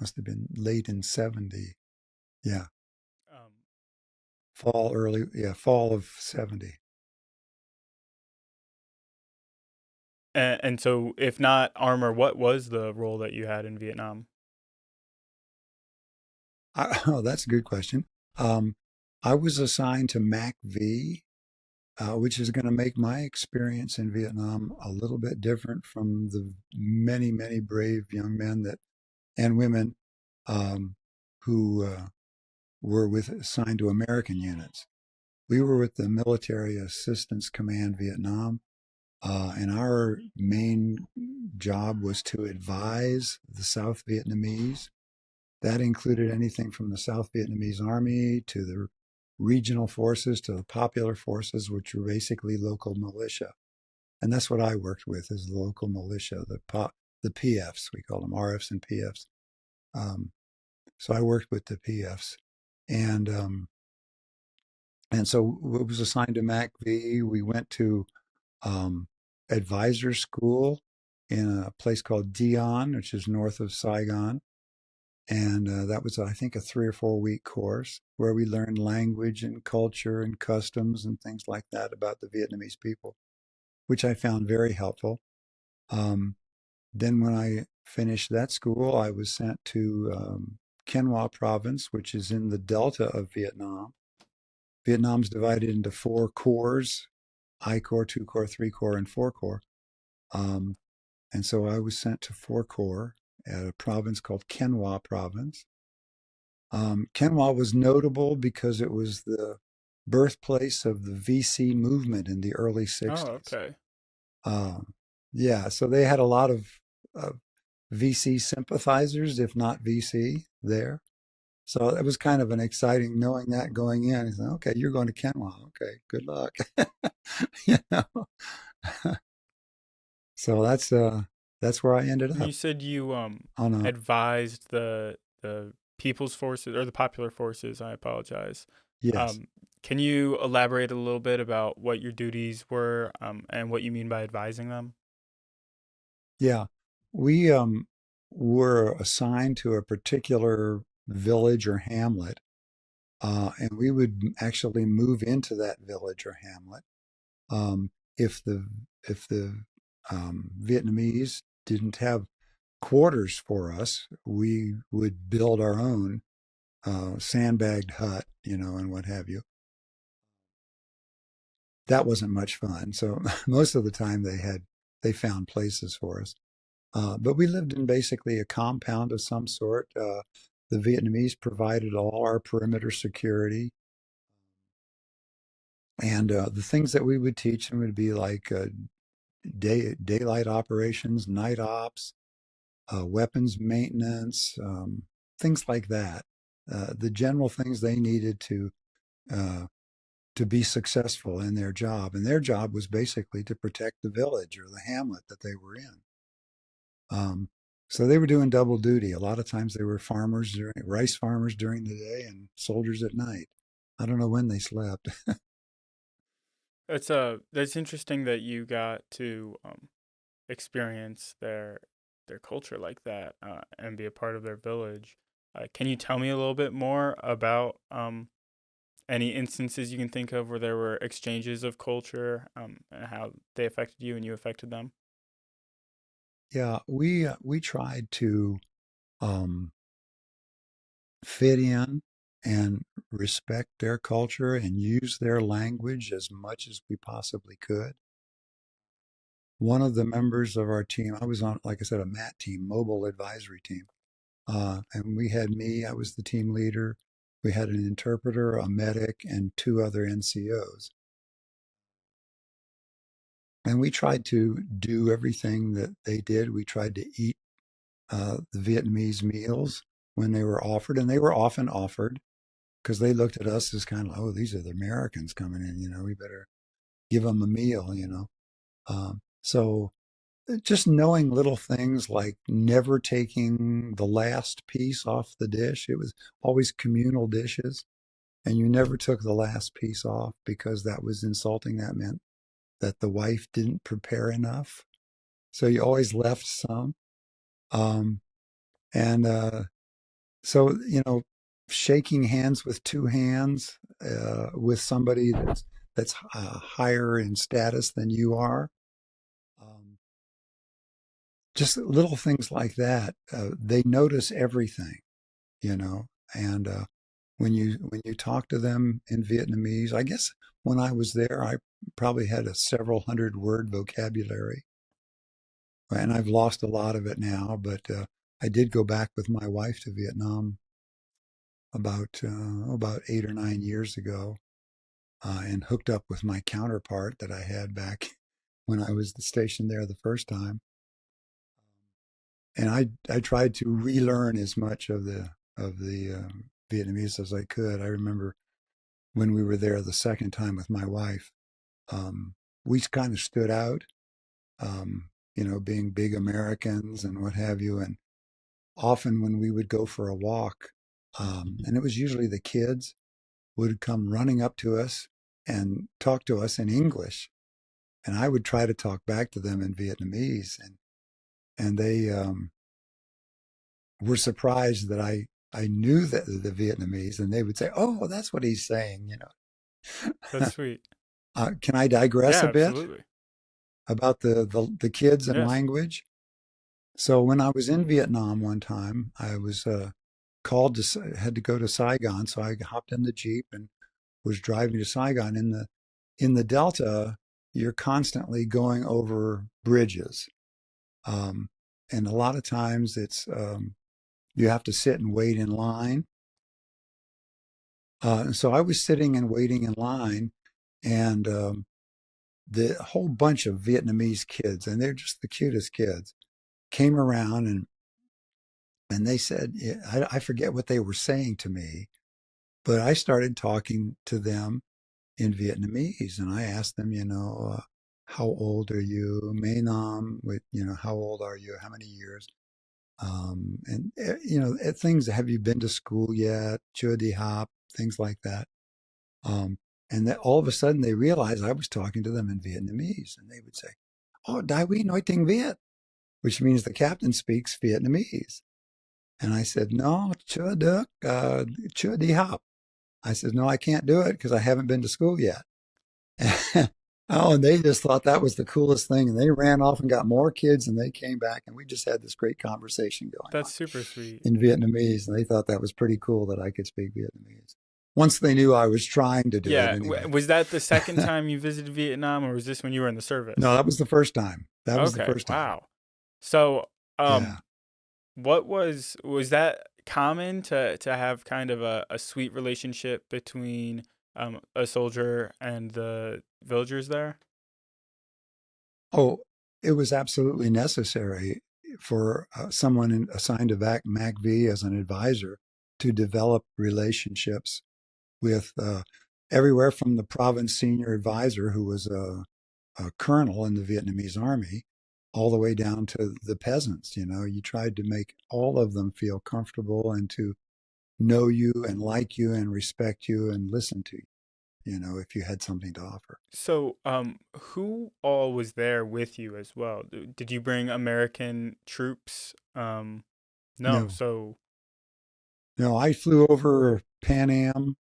must have been late in 70. Yeah. Fall of 70. And so, if not armor, what was the role that you had in Vietnam? Oh, that's a good question. I was assigned to MAC-V, which is going to make my experience in Vietnam a little bit different from the many, many brave young men and women who were assigned to American units. We were with the Military Assistance Command Vietnam, and our main job was to advise the South Vietnamese. That included anything from the South Vietnamese Army to the regional forces to the popular forces, which were basically local militia. And that's what I worked with, is the local militia, the PFs. We call them RFs and PFs. So I worked with the PFs. And so it was assigned to MAC-V. We went to advisor school in a place called Dion, which is north of Saigon. And that was, I think, a 3 or 4 week course where we learned language and culture and customs and things like that about the Vietnamese people, which I found very helpful. Then when I finished that school, I was sent to Quang Hoa province, which is in the delta of Vietnam. Vietnam's divided into 4 corps, I Corps, 2 Corps, 3 Corps, and 4 Corps. And so I was sent to 4 Corps at a province called Quang Hoa province. Kenwa was notable because it was the birthplace of the VC movement in the early Oh, 60s. okay. Yeah, so they had a lot of VC sympathizers, if not VC, there. So it was kind of an exciting knowing that going in. He said, okay, you're going to Kenwa. Okay, good luck. you know? So that's where I ended And you up said you on a advised the People's Forces or the Popular Forces. I apologize. yes. Um, can you elaborate a little bit about what your duties were and what you mean by advising them? Yeah. We were assigned to a particular village or hamlet, and we would actually move into that village or hamlet. Um, if the Vietnamese didn't have quarters for us, we would build our own sandbagged hut, and what have you. That wasn't much fun. So most of the time they found places for us. But we lived in basically a compound of some sort. The Vietnamese provided all our perimeter security. And the things that we would teach them would be like daylight operations, night ops, weapons maintenance, things like that. The general things they needed uh, to be successful in their job. And their job was basically to protect the village or the hamlet that they were in. Um, so they were doing double duty. A lot of times they were rice farmers during the day and soldiers at night. I don't know when they slept. That's interesting that you got to experience their culture like that and be a part of their village. Can you tell me a little bit more about any instances you can think of where there were exchanges of culture and how they affected you and you affected them? Yeah, we tried to um, fit in and respect their culture and use their language as much as we possibly could. One of the members of our team, I was on, like I said, a MAT team, mobile advisory team. And we had me, I was the team leader. We had an interpreter, a medic, and two other NCOs. And we tried to do everything that they did. We tried to eat the Vietnamese meals when they were offered, and they were often offered because they looked at us as kind of, oh, these are the Americans coming in, we better give them a meal. So just knowing little things like never taking the last piece off the dish. It was always communal dishes, and you never took the last piece off because that was insulting. That meant that the wife didn't prepare enough. So you always left some. Um, and so, shaking hands with two hands with somebody that's higher in status than you are. Um, just little things like that. They notice everything, you know. And when you talk to them in Vietnamese, I guess when I was there, I probably had a several hundred word vocabulary, and I've lost a lot of it now. But I did go back with my wife to Vietnam about 8 or 9 years ago, and hooked up with my counterpart that I had back when I was stationed there the first time. And I tried to relearn as much of the Vietnamese as I could. I remember when we were there the second time with my wife, we kind of stood out, being big Americans and what have you. And often when we would go for a walk, and it was usually the kids would come running up to us and talk to us in English, and I would try to talk back to them in Vietnamese, and they were surprised that I knew the Vietnamese, and they would say, "Oh, that's what he's saying." That's sweet. Can I digress Yeah, a bit absolutely. about the kids and Yes. language? So when I was in Vietnam one time, I was called had to go to Saigon, so I hopped in the Jeep and was driving to Saigon. In the Delta, you're constantly going over bridges, um, and a lot of times it's you have to sit and wait in line. And so I was sitting and waiting in line, and the whole bunch of Vietnamese kids, and they're just the cutest kids, came around and they said, I forget what they were saying to me, but I started talking to them in Vietnamese, and I asked them, how old are you? May Nam, with, how old are you? How many years? And things. Have you been to school yet? Chưa đi học? Things like that. And that all of a sudden they realized I was talking to them in Vietnamese, and they would say, "Oh, Dai Quy nói tiếng Việt," which means the captain speaks Vietnamese. And I said, "No, chưa được, chưa đi học." I said, "No, I can't do it because I haven't been to school yet." Oh, and they just thought that was the coolest thing. And they ran off and got more kids, and they came back, and we just had this great conversation going That's on super sweet. in Vietnamese. And they thought that was pretty cool that I could speak Vietnamese. Once they knew I was trying to do it anyway. Was that the second time you visited Vietnam, or was this when you were in the service? No, that was the first time. That was the first time. Wow. So, Yeah. what was that common to have kind of a sweet relationship between a soldier and the villagers there? Oh, it was absolutely necessary for someone assigned to MACV as an advisor to develop relationships with everywhere from the province senior advisor, who was a colonel in the Vietnamese army, all the way down to the peasants. You tried to make all of them feel comfortable and to know you and like you and respect you and listen to you, if you had something to offer. So, who all was there with you as well? Did you bring American troops? No. So, no, I flew over Pan Am,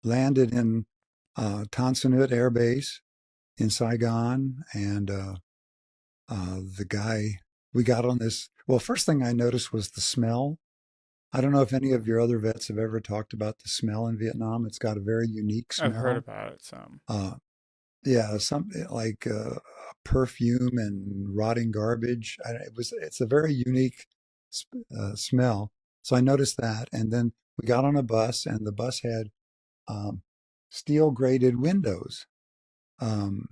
landed in Tansanut Air Base in Saigon, and the guy, we got on this. Well, first thing I noticed was the smell. I don't know if any of your other vets have ever talked about the smell in Vietnam. It's got a very unique smell. I've heard about it some. Yeah, something like perfume and rotting garbage. It's a very unique smell. So I noticed that, and then we got on a bus, and the bus had steel grated windows. And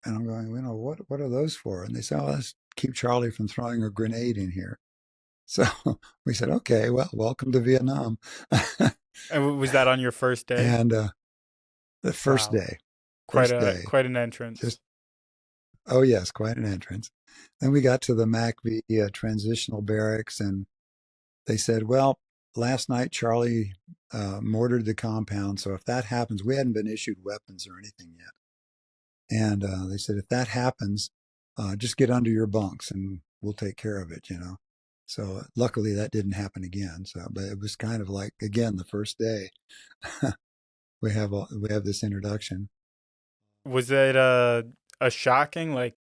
I'm going, what are those for? And they said, "Oh, let's keep Charlie from throwing a grenade in here." So we said, "Okay, well, welcome to Vietnam." And was that on your first day? And the first day. Quite an entrance. Oh yes, quite an entrance. Then we got to the MACV transitional barracks, and they said, "Well, last night Charlie mortared the compound, so if that happens," we hadn't been issued weapons or anything yet. And they said, "If that happens, just get under your bunks and we'll take care of it," So luckily that didn't happen again. But it was kind of like, again, the first day we have this introduction. Was it a shocking, like,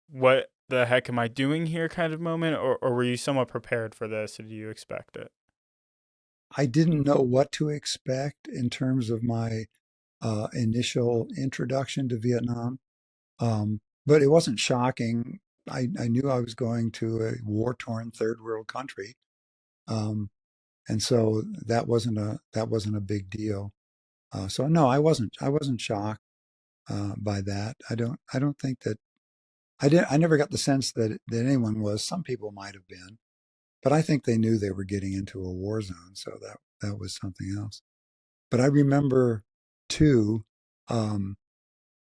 what the heck am I doing here kind of moment, or were you somewhat prepared for this? Or did you expect it? I didn't know what to expect in terms of my initial introduction to Vietnam, but it wasn't shocking. I knew I was going to a war-torn third world country, and so that wasn't a big deal. So no, I wasn't shocked by that. I don't think that I never got the sense that anyone was. Some people might have been, but I think they knew they were getting into a war zone, so that was something else. But I remember too, the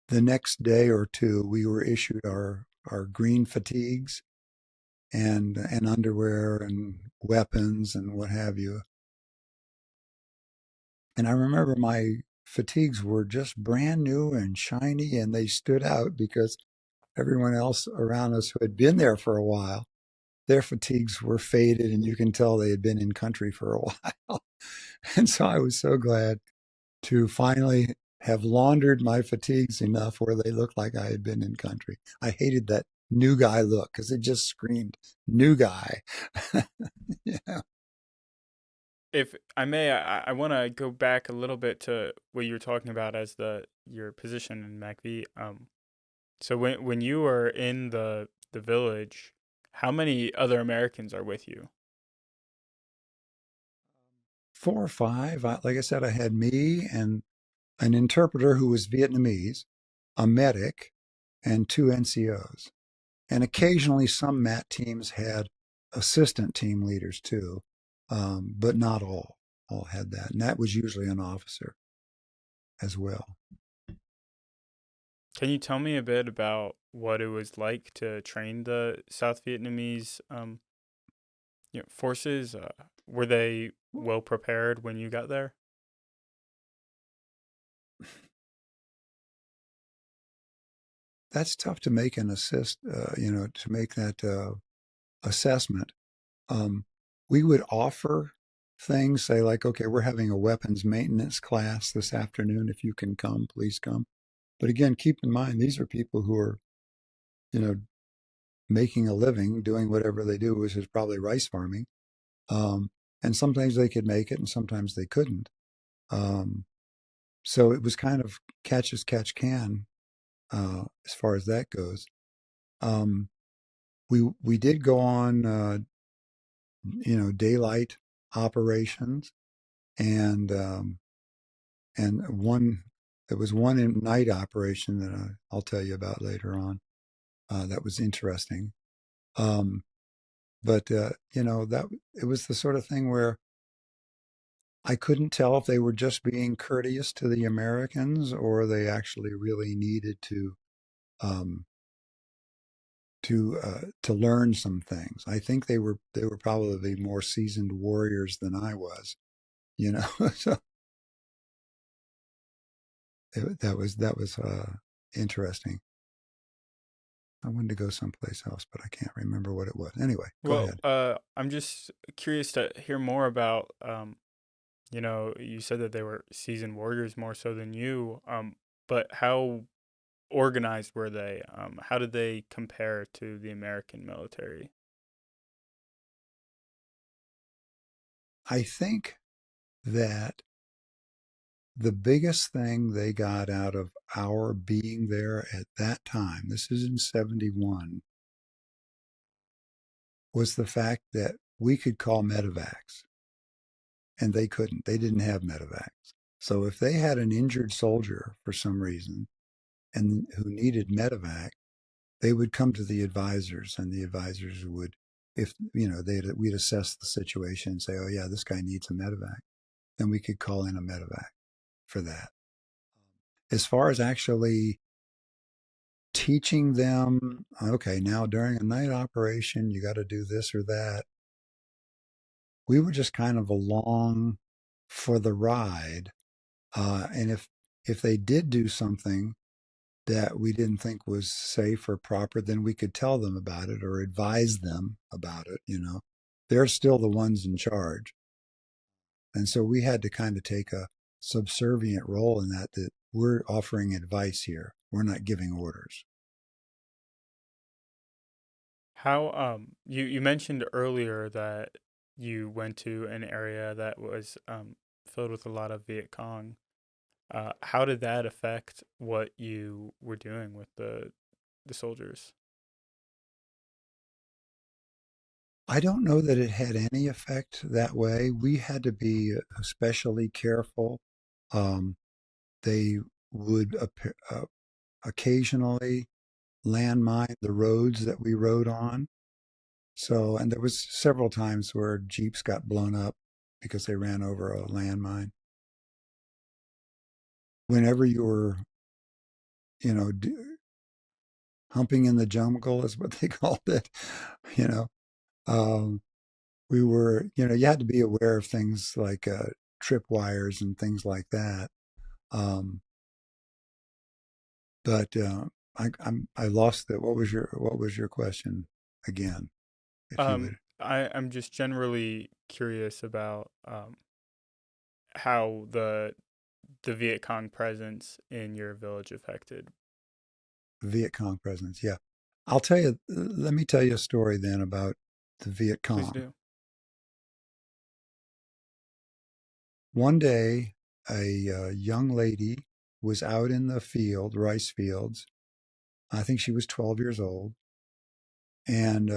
next day or two, we were issued our green fatigues and underwear and weapons and what have you. And I remember my fatigues were just brand new and shiny, and they stood out because everyone else around us who had been there for a while, their fatigues were faded, and you can tell they had been in country for a while. And so I was so glad to finally have laundered my fatigues enough where they looked like I had been in country. I hated that new guy look because it just screamed new guy. Yeah. If I may, I want to go back a little bit to what you were talking about as your position in MACV. So when you were in the village, how many other Americans are with you? 4 or 5. Like I said, I had me and an interpreter who was Vietnamese, a medic, and 2 NCOs. And occasionally some MAT teams had assistant team leaders too, but not all. All had that. And that was usually an officer as well. Can you tell me a bit about what it was like to train the South Vietnamese forces? Were they well prepared when you got there? That's tough to make an to make that assessment. We would offer things, say like, okay, we're having a weapons maintenance class this afternoon. If you can come, please come. But again, keep in mind, these are people who are, you know, making a living, doing whatever they do, which is probably rice farming. And sometimes they could make it and sometimes they couldn't. So it was kind of catch as catch can, as far as that goes. We did go on, daylight operations, and there was one night operation that I'll tell you about later on. That was interesting. But that it was the sort of thing where I couldn't tell if they were just being courteous to the Americans or they actually really needed um, to learn some things. I think they were probably more seasoned warriors than I was, So that was interesting. I wanted to go someplace else, but I can't remember what it was. Anyway, go ahead. I'm just curious to hear more about, you said that they were seasoned warriors more so than you, but how organized were they? How did they compare to the American military? I think that the biggest thing they got out of our being there at that time, this is in 71, was the fact that we could call medevacs and they couldn't. They didn't have medevacs. So if they had an injured soldier for some reason and who needed medevac, they would come to the advisors, and the advisors would, if we'd assess the situation and say, oh yeah, this guy needs a medevac, then we could call in a medevac for that. As far as actually teaching them, okay, now during a night operation, you got to do this or that, we were just kind of along for the ride. And if they did do something that we didn't think was safe or proper, then we could tell them about it or advise them about it. They're still the ones in charge. And so we had to kind of take a subservient role in that we're offering advice here. We're not giving orders. How you mentioned earlier that you went to an area that was filled with a lot of Viet Cong. How did that affect what you were doing with the soldiers? I don't know that it had any effect that way. We had to be especially careful. They would occasionally landmine the roads that we rode on. So, and there was several times where Jeeps got blown up because they ran over a landmine. Whenever you were, humping in the jungle is what they called it, you know, um, we were, you had to be aware of things like tripwires and things like that. Um, but I lost it. What was your question again? If you would. I'm just generally curious about how the Viet Cong presence in your village affected. Viet Cong presence, yeah. I'll tell you. Let me tell you a story then about the Viet Please Cong. do. One day, a young lady was out in the field, rice fields. I think she was 12 years old, and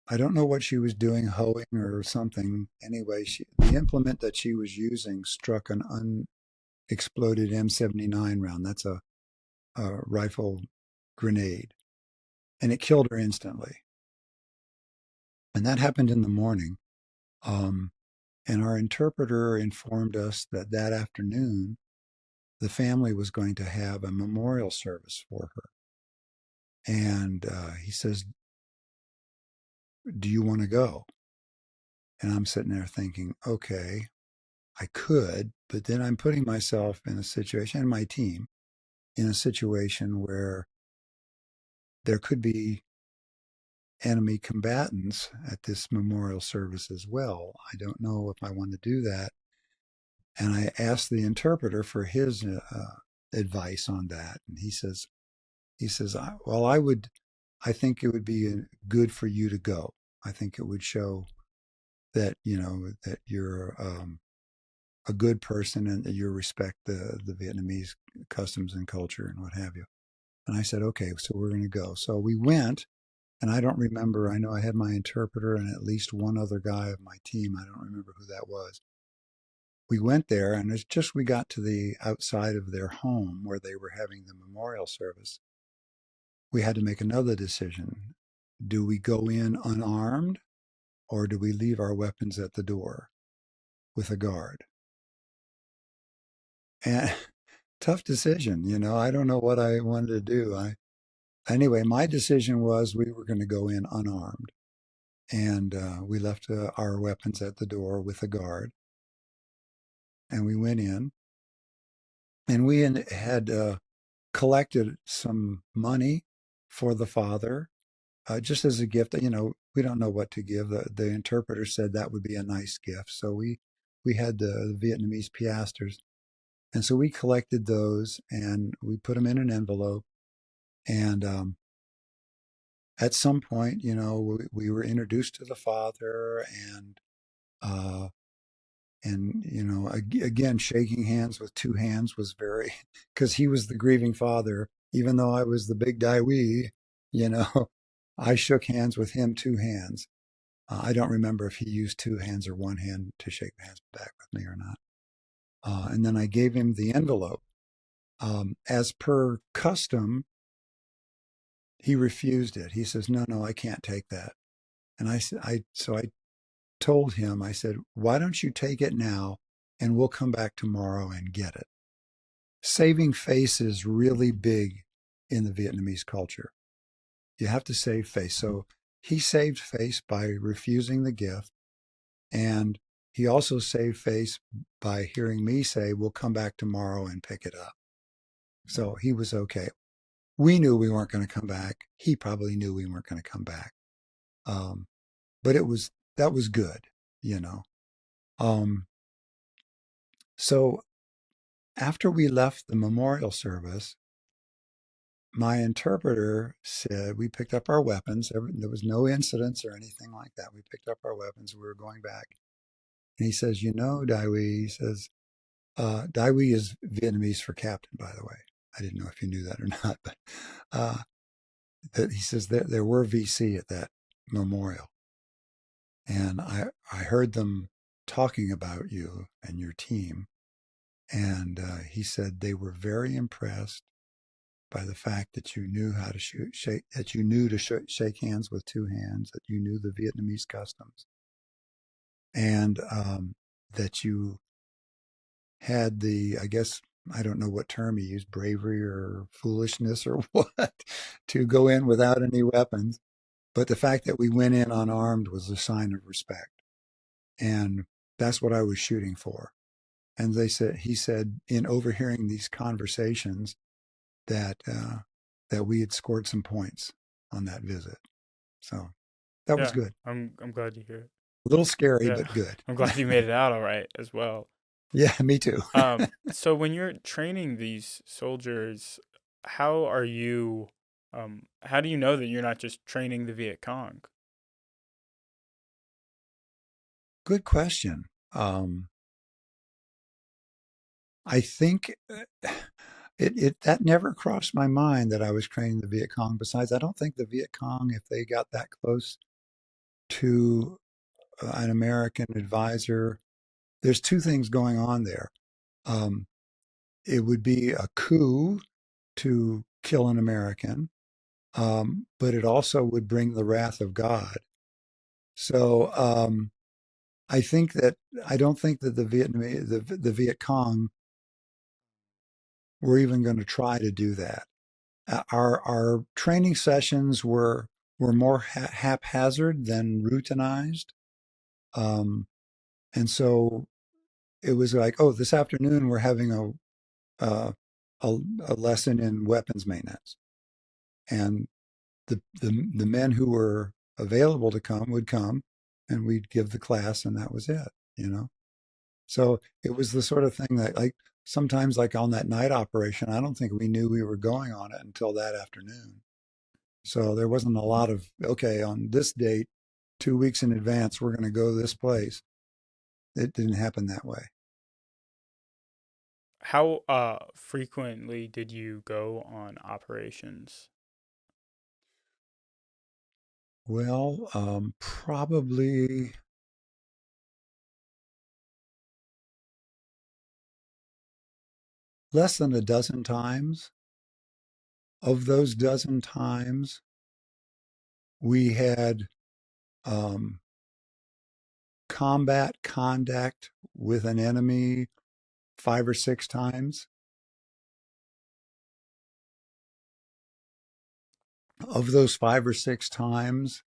I don't know what she was doing, hoeing or something. Anyway, the implement that she was using struck an unexploded M79 round. That's a rifle grenade, and it killed her instantly. And that happened in the morning. And our interpreter informed us that that afternoon, the family was going to have a memorial service for her. And he says, "Do you want to go?" And I'm sitting there thinking, okay, I could, but then I'm putting myself in a situation, and my team, in a situation where there could be enemy combatants at this memorial service as well. I don't know if I want to do that. And I asked the interpreter for his advice on that. And he says, well, I think it would be good for you to go. I think it would show that, that you're a good person and that you respect the Vietnamese customs and culture and what have you. And I said, okay, so we're going to go. So we went, and I don't remember. I know I had my interpreter and at least one other guy of my team. I don't remember who that was. We went there, and as just we got to the outside of their home where they were having the memorial service, we had to make another decision. Do we go in unarmed, or do we leave our weapons at the door with a guard? And tough decision, I don't know what I wanted to do. Anyway, my decision was we were going to go in unarmed, and we left our weapons at the door with a guard, and we went in, and we had collected some money for the father, just as a gift. We don't know what to give. The interpreter said that would be a nice gift, so we had the Vietnamese piastres, and so we collected those and we put them in an envelope. And at some point, we were introduced to the father, and again, shaking hands with two hands was very, because he was the grieving father, even though I was the big Dai we, I shook hands with him, two hands. I don't remember if he used two hands or one hand to shake hands back with me or not. And then I gave him the envelope. As per custom, he refused it. He says, no, I can't take that. And so I told him, I said, why don't you take it now and we'll come back tomorrow and get it. Saving face is really big in the Vietnamese culture. You have to save face. So he saved face by refusing the gift. And he also saved face by hearing me say, we'll come back tomorrow and pick it up. So he was okay. We knew we weren't going to come back. He probably knew we weren't going to come back. But that was good, So after we left the memorial service, my interpreter said we picked up our weapons. There was no incidents or anything like that. We picked up our weapons. We were going back. And he says, Dai we, he says, Dai we is Vietnamese for captain, by the way. I didn't know if you knew that or not, but that he says there were VC at that memorial. And I heard them talking about you and your team. And he said they were very impressed by the fact that you knew how to shake hands with two hands, that you knew the Vietnamese customs, and that you had I guess, I don't know what term he used, bravery or foolishness or what, to go in without any weapons. But the fact that we went in unarmed was a sign of respect. And that's what I was shooting for. And he said, in overhearing these conversations, that we had scored some points on that visit. So that was good. I'm glad to hear it. A little scary, but good. I'm glad you made it out all right as well. Yeah, me too. So when you're training these soldiers, how do you know that you're not just training the Viet Cong? Good question. I think that never crossed my mind that I was training the Viet Cong. Besides, I don't think the Viet Cong, if they got that close to an American advisor. There's two things going on there. It would be a coup to kill an American, but it also would bring the wrath of God. So I don't think that the Viet Cong were even going to try to do that. Our training sessions were more haphazard than routinized, and so it was like, oh, this afternoon we're having a lesson in weapons maintenance, and the men who were available to come would come, and we'd give the class, and that was it, you know. So it was the sort of thing that, like, sometimes, like on that night operation, I don't think we knew we were going on it until that afternoon. So there wasn't a lot of, okay, on this date, 2 weeks in advance, we're going to go to this place. It didn't happen that way. How frequently did you go on operations? Well, probably less than a dozen times. Of those dozen times, we had combat contact with an enemy 5 or 6 times. Of those 5 or 6 times,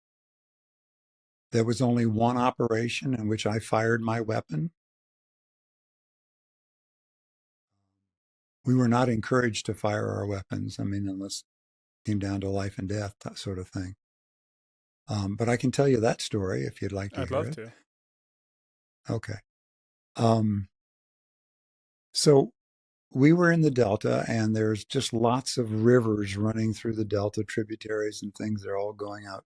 there was only one operation in which I fired my weapon. We were not encouraged to fire our weapons. I mean, unless it came down to life and death, that sort of thing. But I can tell you that story if you'd like to I'd hear love it. to. Okay. So we were in the Delta, and there's just lots of rivers running through the Delta, tributaries and things. They're all going out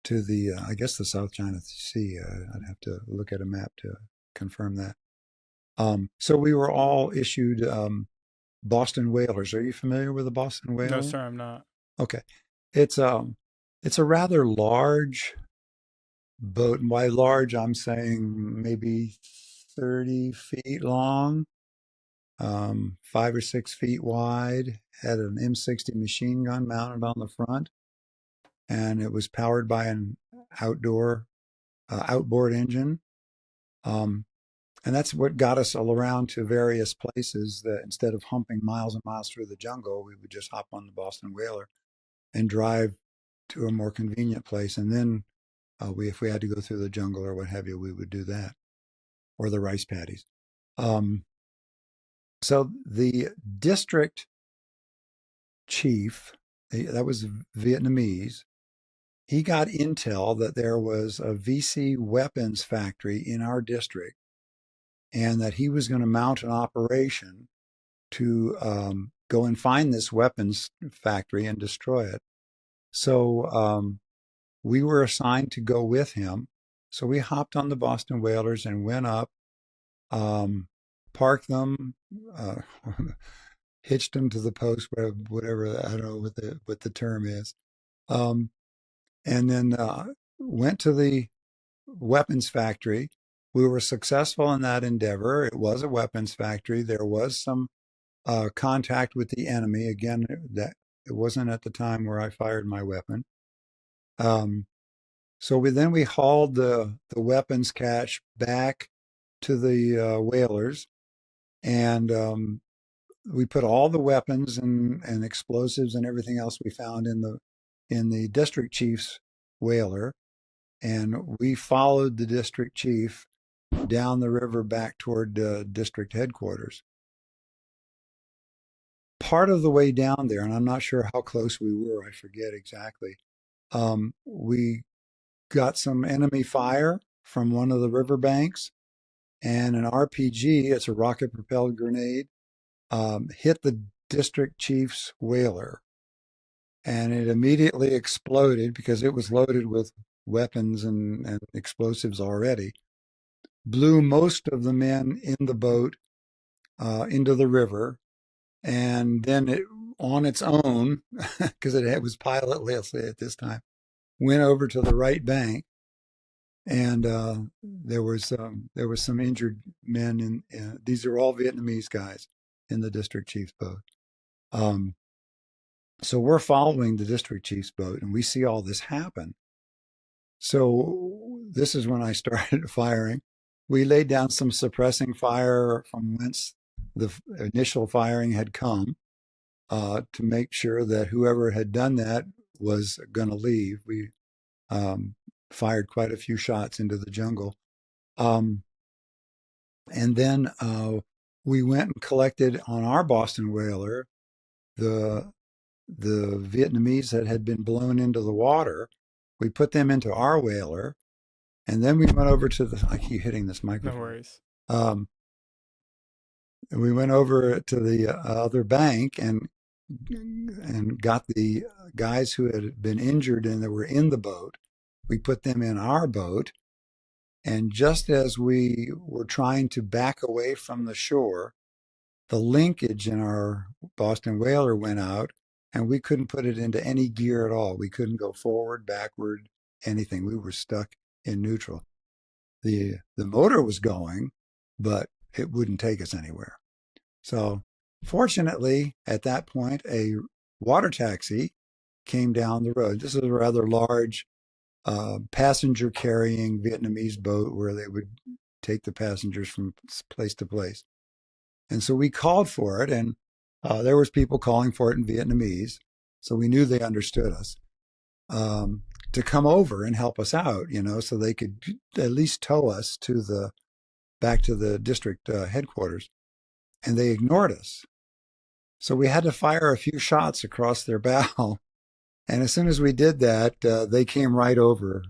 to the, I guess, the South China Sea. I'd have to look at a map to confirm that. So we were all issued Boston whalers. Are you familiar with the Boston whaler? No, sir, I'm not. Okay. It's a rather large boat. And by large, I'm saying maybe 30 feet long, 5 or 6 feet wide, had an M60 machine gun mounted on the front, and it was powered by an outboard engine. And that's what got us all around to various places, that instead of humping miles and miles through the jungle, we would just hop on the Boston whaler and drive to a more convenient place. And then if we had to go through the jungle or what have you, we would do that, or the rice paddies. So the district chief, that was Vietnamese, he got intel that there was a VC weapons factory in our district, and that he was going to mount an operation to go and find this weapons factory and destroy it. So we were assigned to go with him. So we hopped on the Boston whalers and went up, parked them, hitched them to the post, whatever, I don't know what the term is, and then went to the weapons factory. We were successful in that endeavor. It was a weapons factory. There was some contact with the enemy. Again, that it wasn't at the time where I fired my weapon. So we hauled the weapons cache back to the whalers, and we put all the weapons and explosives and everything else we found in the district chief's whaler, and we followed the district chief down the river back toward district headquarters. Part of the way down there, and I'm not sure how close we were, I forget exactly, we got some enemy fire from one of the riverbanks, and an RPG, it's a rocket-propelled grenade, hit the district chief's whaler, and it immediately exploded because it was loaded with weapons and explosives already. Blew most of the men in the boat into the river, and then it, on its own, because it was pilotless at this time, went over to the right bank and there was some injured men, and these are all Vietnamese guys in the district chief's boat. So we're following the district chief's boat, and we see all this happen. So this is when I started firing. We laid down some suppressing fire from whence the initial firing had come, to make sure that whoever had done that was going to leave. We fired quite a few shots into the jungle. And then we went and collected on our Boston whaler the Vietnamese that had been blown into the water. We put them into our whaler, and then we went over to the. I keep hitting this microphone. No worries. We went over to the other bank and got the guys who had been injured and that were in the boat. We put them in our boat, and just as we were trying to back away from the shore, the linkage in our Boston whaler went out, and we couldn't put it into any gear at all. We couldn't go forward, backward, anything. We were stuck in neutral. The motor was going, but it wouldn't take us anywhere. So fortunately, at that point, a water taxi came down the road. This is a rather large passenger carrying Vietnamese boat where they would take the passengers from place to place. And so we called for it, and there was people calling for it in Vietnamese. So we knew they understood us, to come over and help us out, so they could at least tow us back to the district headquarters. And they ignored us. So we had to fire a few shots across their bow. And as soon as we did that, they came right over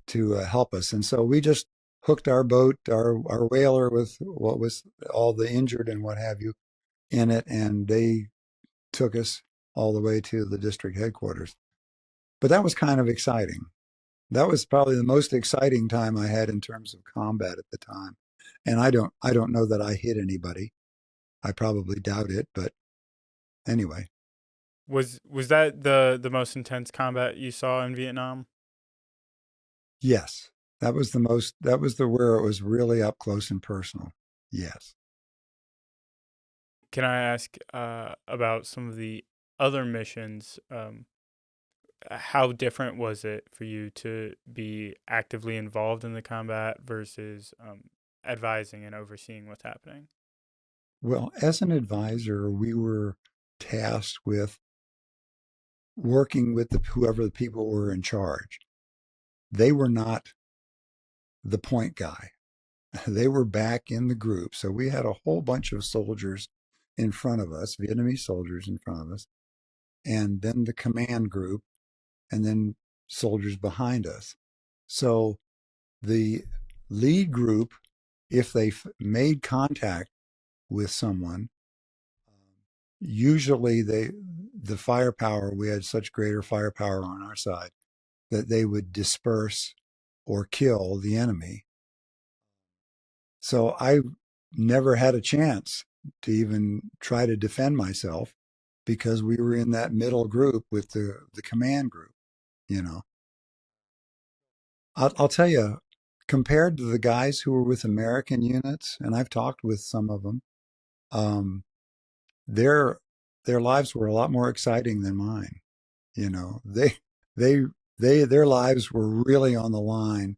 to help us. And so we just hooked our boat, our whaler, with what was all the injured and what have you in it. And they took us all the way to the district headquarters. But that was kind of exciting. That was probably the most exciting time I had in terms of combat at the time. And I don't know that I hit anybody. I probably doubt it, but anyway. Was that the most intense combat you saw in Vietnam? Yes. That was where it was really up close and personal. Yes. Can I ask about some of the other missions? How different was it for you to be actively involved in the combat versus advising and overseeing what's happening? Well, as an advisor, we were tasked with working with whoever the people were in charge. They were not the point guy. They were back in the group. So we had a whole bunch of soldiers in front of us, Vietnamese soldiers in front of us, and then the command group, and then soldiers behind us. So the lead group, if they made contact with someone, usually the firepower, we had such greater firepower on our side that they would disperse or kill the enemy. So I never had a chance to even try to defend myself because we were in that middle group with the command group, I'll tell you, compared to the guys who were with American units, and I've talked with some of them, their lives were a lot more exciting than mine. Their lives were really on the line,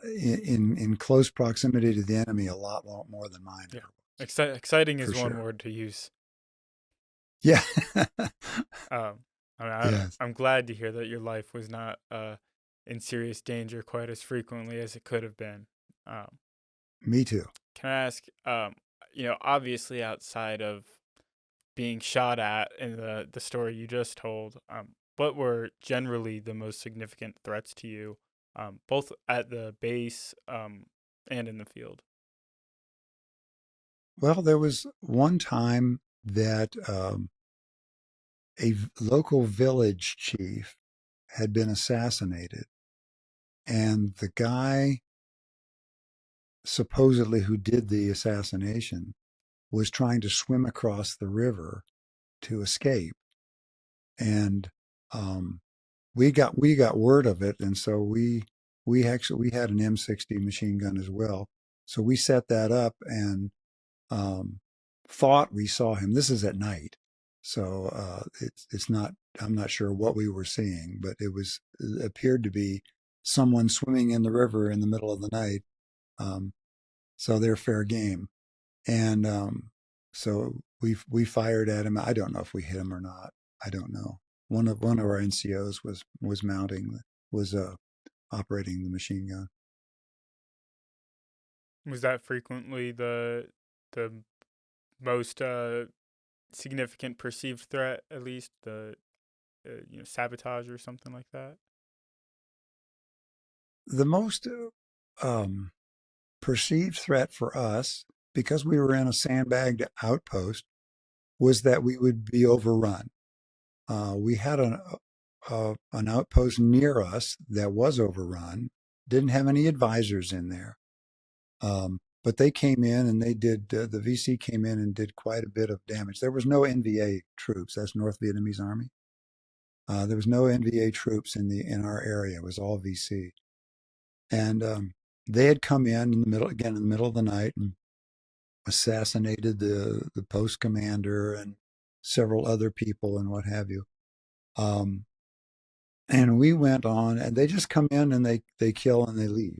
in close proximity to the enemy, a lot more than mine. Yeah, exciting is one sure. word to use. Yeah. Yes. I'm glad to hear that your life was not in serious danger quite as frequently as it could have been. Me too. Can I ask, obviously outside of being shot at in the story you just told, what were generally the most significant threats to you, both at the base and in the field? Well, there was one time that a local village chief had been assassinated, and the guy supposedly who did the assassination was trying to swim across the river to escape. And we got word of it, and so we had an M60 machine gun as well. So we set that up and thought we saw him. This is at night, so it's not. I'm not sure what we were seeing, but it appeared to be someone swimming in the river in the middle of the night. So they're fair game, and so we fired at him. I don't know if we hit him or not. I don't know. One of our NCOs was operating the machine gun. Was that frequently the most significant perceived threat, at least the sabotage or something like that? The most perceived threat for us, because we were in a sandbagged outpost, was that we would be overrun. We had an outpost near us that was overrun, didn't have any advisors in there. But they came in and they did, the VC came in and did quite a bit of damage. There was no NVA troops, that's North Vietnamese Army. There was no NVA troops in our area, it was all VC. And they had come in the middle of the night and assassinated the post commander and several other people and what have you. And we went on, and they just come in and they kill and they leave.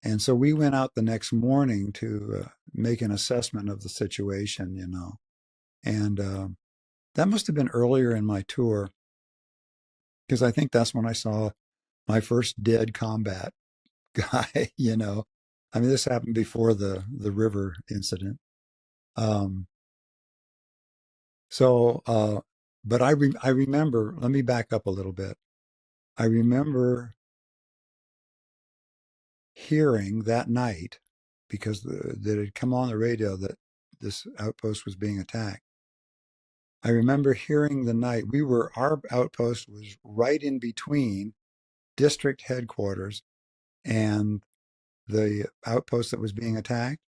And so we went out the next morning to make an assessment of the situation, and that must have been earlier in my tour, because I think that's when I saw my first dead combat guy. I mean, this happened before the river incident. But I remember, let me back up a little bit. I remember hearing that night, because that had come on the radio that this outpost was being attacked. I remember hearing the night, our outpost was right in between district headquarters and the outpost that was being attacked.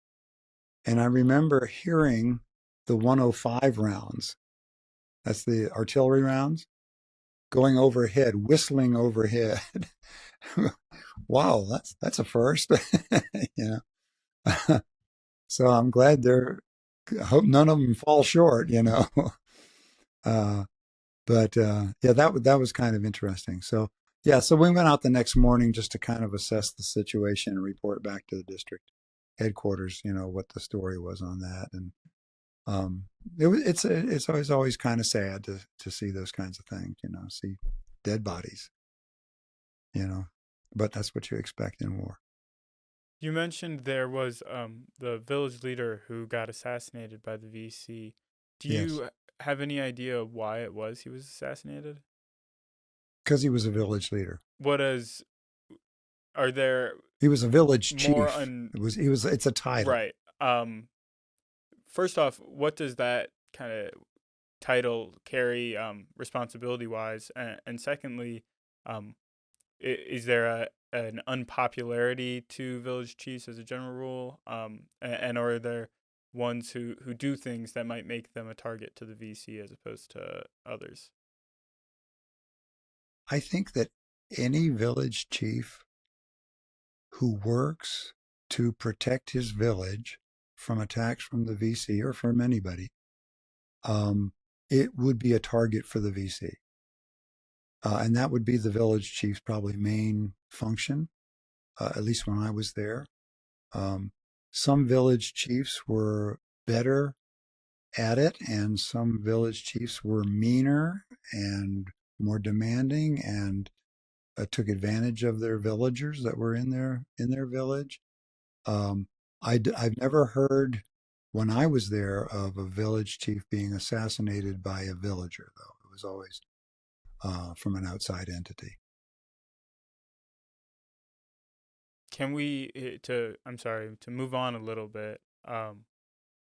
And I remember hearing the 105 rounds, that's the artillery rounds, going overhead, whistling overhead. Wow, that's a first. So I'm glad I hope none of them fall short, But yeah, that was kind of interesting. So yeah, so we went out the next morning just to kind of assess the situation and report back to the district headquarters, what the story was on that. And it's always kind of sad to see those kinds of things, see dead bodies, but that's what you expect in war. You mentioned there was the village leader who got assassinated by the VC. Do you have any idea why it was he was assassinated? Because he was a village leader. Are there? He was a village chief. It's a title. Right. First off, what does that kind of title carry responsibility-wise? And secondly, is there an unpopularity to village chiefs as a general rule? And are there ones who do things that might make them a target to the VC as opposed to others? I think that any village chief who works to protect his village from attacks from the VC or from anybody, it would be a target for the VC. And that would be the village chief's probably main function, at least when I was there. Some village chiefs were better at it, and some village chiefs were meaner and more demanding and took advantage of their villagers that were in their village. I've never heard, when I was there, of a village chief being assassinated by a villager, though. It was always from an outside entity. Can we, to move on a little bit,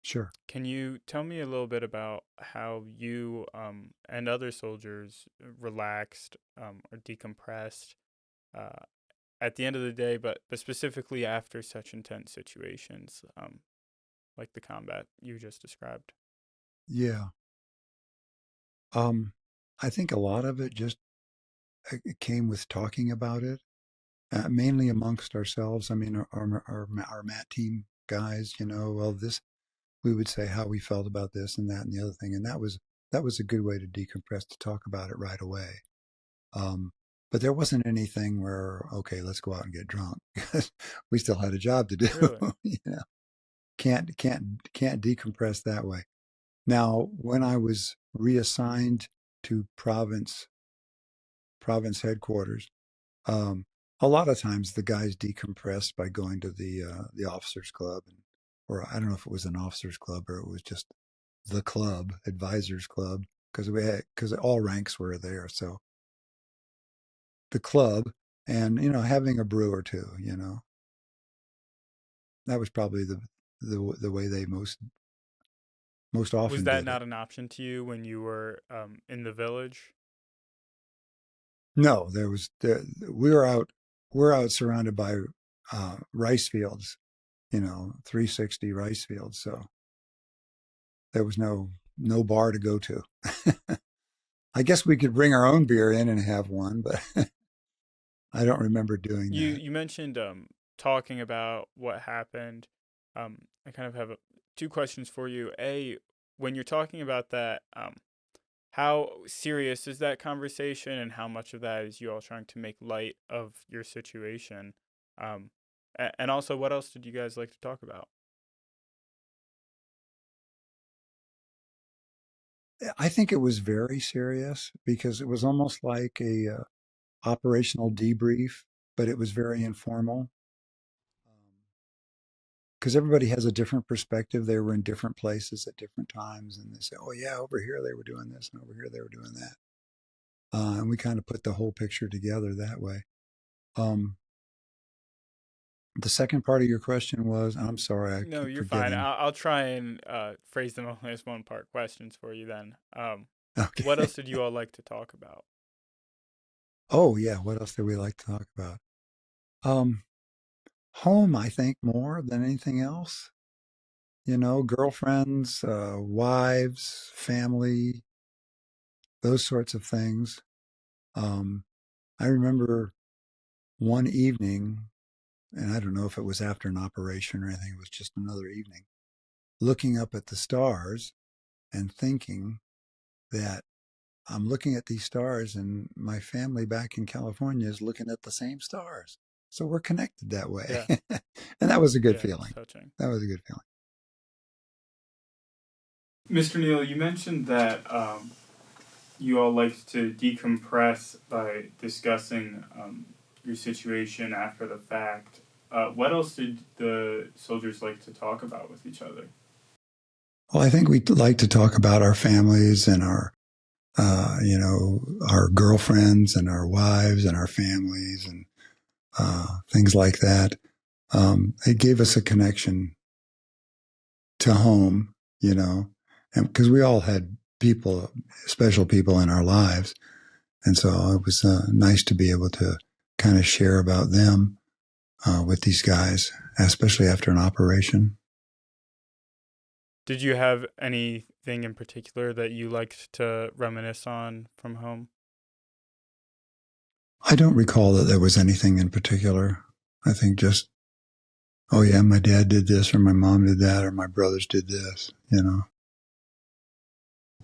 Sure. Can you tell me a little bit about how you and other soldiers relaxed or decompressed at the end of the day, but specifically after such intense situations like the combat you just described? Yeah. I think a lot of it just it came with talking about it, mainly amongst ourselves. I mean, our Mat team guys, well, this, we would say how we felt about this and that and the other thing. And that was a good way to decompress, to talk about it right away. But there wasn't anything where, okay, let's go out and get drunk. We still had a job to do. Really? Can't decompress that way. Now, when I was reassigned to province headquarters, a lot of times the guys decompressed by going to the officers club, or I don't know if it was an officers club or it was just the club, advisors club, because all ranks were there. So the club, and having a brew or two, that was probably the way they most often Was that did not it. an option to you when you were in the village? No, we're out surrounded by rice fields, 360 rice fields. So there was no bar to go to. I guess we could bring our own beer in and have one, but I don't remember doing that. You mentioned talking about what happened. I kind of have two questions for you. A, when you're talking about that, how serious is that conversation, and how much of that is you all trying to make light of your situation? And also, what else did you guys like to talk about? I think it was very serious because it was almost like a operational debrief, but it was very informal. Because everybody has a different perspective. They were in different places at different times, and they say, "Oh yeah, over here they were doing this, and over here they were doing that." And we kind of put the whole picture together that way. The second part of your question was, I'm sorry, I No, keep you're fine. forgetting. I'll try and phrase them only as one part questions for you then. Okay. What else did you all like to talk about? Oh yeah, what else did we like to talk about? Home, I think, more than anything else. Girlfriends, wives, family, those sorts of things. I remember one evening, and I don't know if it was after an operation or anything, it was just another evening, looking up at the stars and thinking that I'm looking at these stars and my family back in California is looking at the same stars. So we're connected that way. Yeah. And that was a good Yeah, feeling. touching. That was a good feeling. Mr. Neal, you mentioned that you all liked to decompress by discussing your situation after the fact. What else did the soldiers like to talk about with each other? Well, I think we like to talk about our families and our girlfriends and our wives and our families and things like that. It gave us a connection to home, and because we all had people, special people in our lives. And so it was nice to be able to kind of share about them with these guys, especially after an operation. Did you have anything in particular that you liked to reminisce on from home? I don't recall that there was anything in particular. I think just, oh yeah, my dad did this, or my mom did that, or my brothers did this,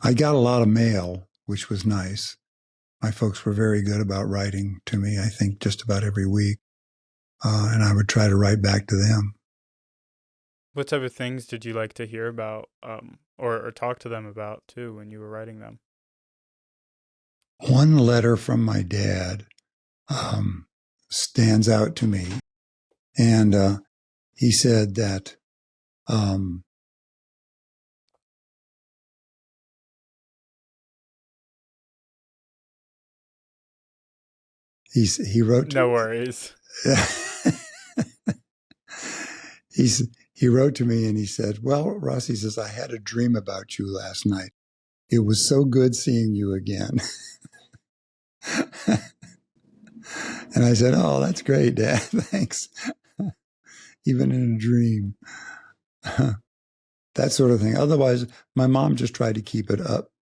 I got a lot of mail, which was nice. My folks were very good about writing to me, I think, just about every week. And I would try to write back to them. What type of things did you like to hear about or talk to them about, too, when you were writing them? One letter from my dad stands out to me. And he said that he wrote. No worries. He wrote to me and he said, "Well, Russ," he says, "I had a dream about you last night. It was so good seeing you again." And I said, "Oh, that's great, Dad. Thanks." Even in a dream. That sort of thing. Otherwise, my mom just tried to keep it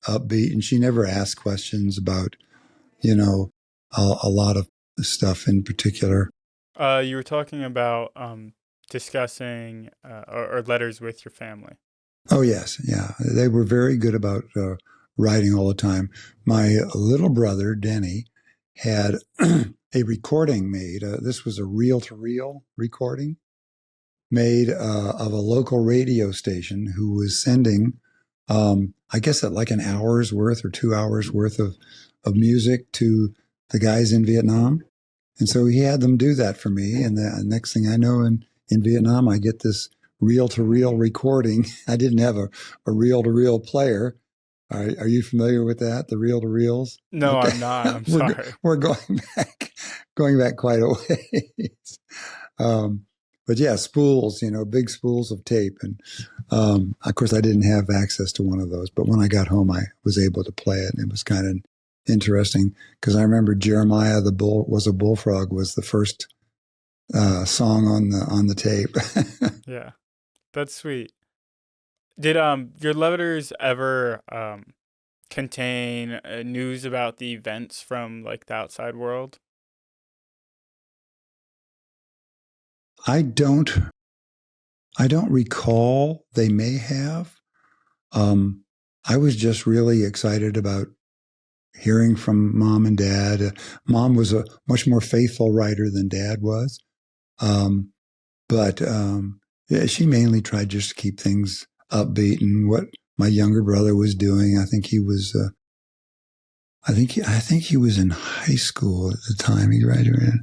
upbeat, and she never asked questions about, you know, a lot of stuff in particular. You were talking about discussing or letters with your family. Oh, yes. Yeah. They were very good about writing all the time. My little brother, Denny, had a recording made. This was a reel-to-reel recording made of a local radio station who was sending, I guess, at like an hour's worth or 2 hours worth of music to the guys in Vietnam. And so he had them do that for me. And the next thing I know, in Vietnam, I get this reel-to-reel recording. I didn't have a reel-to-reel player. Are you familiar with that? The reel-to-reels? No, Okay. I'm not. I'm sorry. We're going back quite a ways. But yeah, spools, big spools of tape. And of course, I didn't have access to one of those. But when I got home, I was able to play it. And it was kind of interesting because I remember Jeremiah the Bull was a Bullfrog was the first song on the tape. Yeah, that's sweet. Did your letters ever contain news about the events from like the outside world? I don't recall. They may have. I was just really excited about hearing from Mom and Dad. Mom was a much more faithful writer than Dad was. But yeah, she mainly tried just to keep things upbeat. And what my younger brother was doing, I think he was in high school at the time he graduated.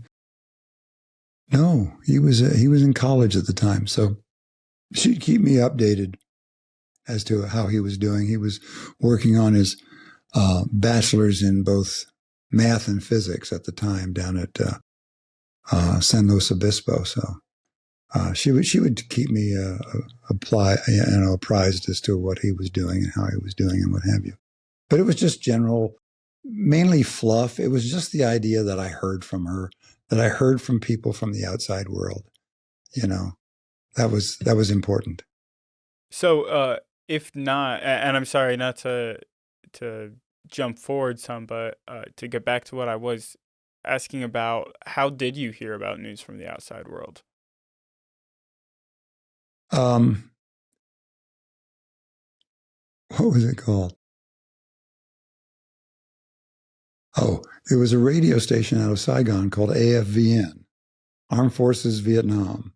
No, he was in college at the time. So she'd keep me updated as to how he was doing. He was working on his bachelor's in both math and physics at the time down at San Luis Obispo. So she would keep me apprised as to what he was doing and how he was doing and what have you. But it was just general, mainly fluff. It was just the idea that I heard from her, that I heard from people from the outside world. That was important. So if not, and I'm sorry not to jump forward some, but to get back to what I was asking about, how did you hear about news from the outside world? What was it called? Oh, there was a radio station out of Saigon called AFVN, Armed Forces Vietnam.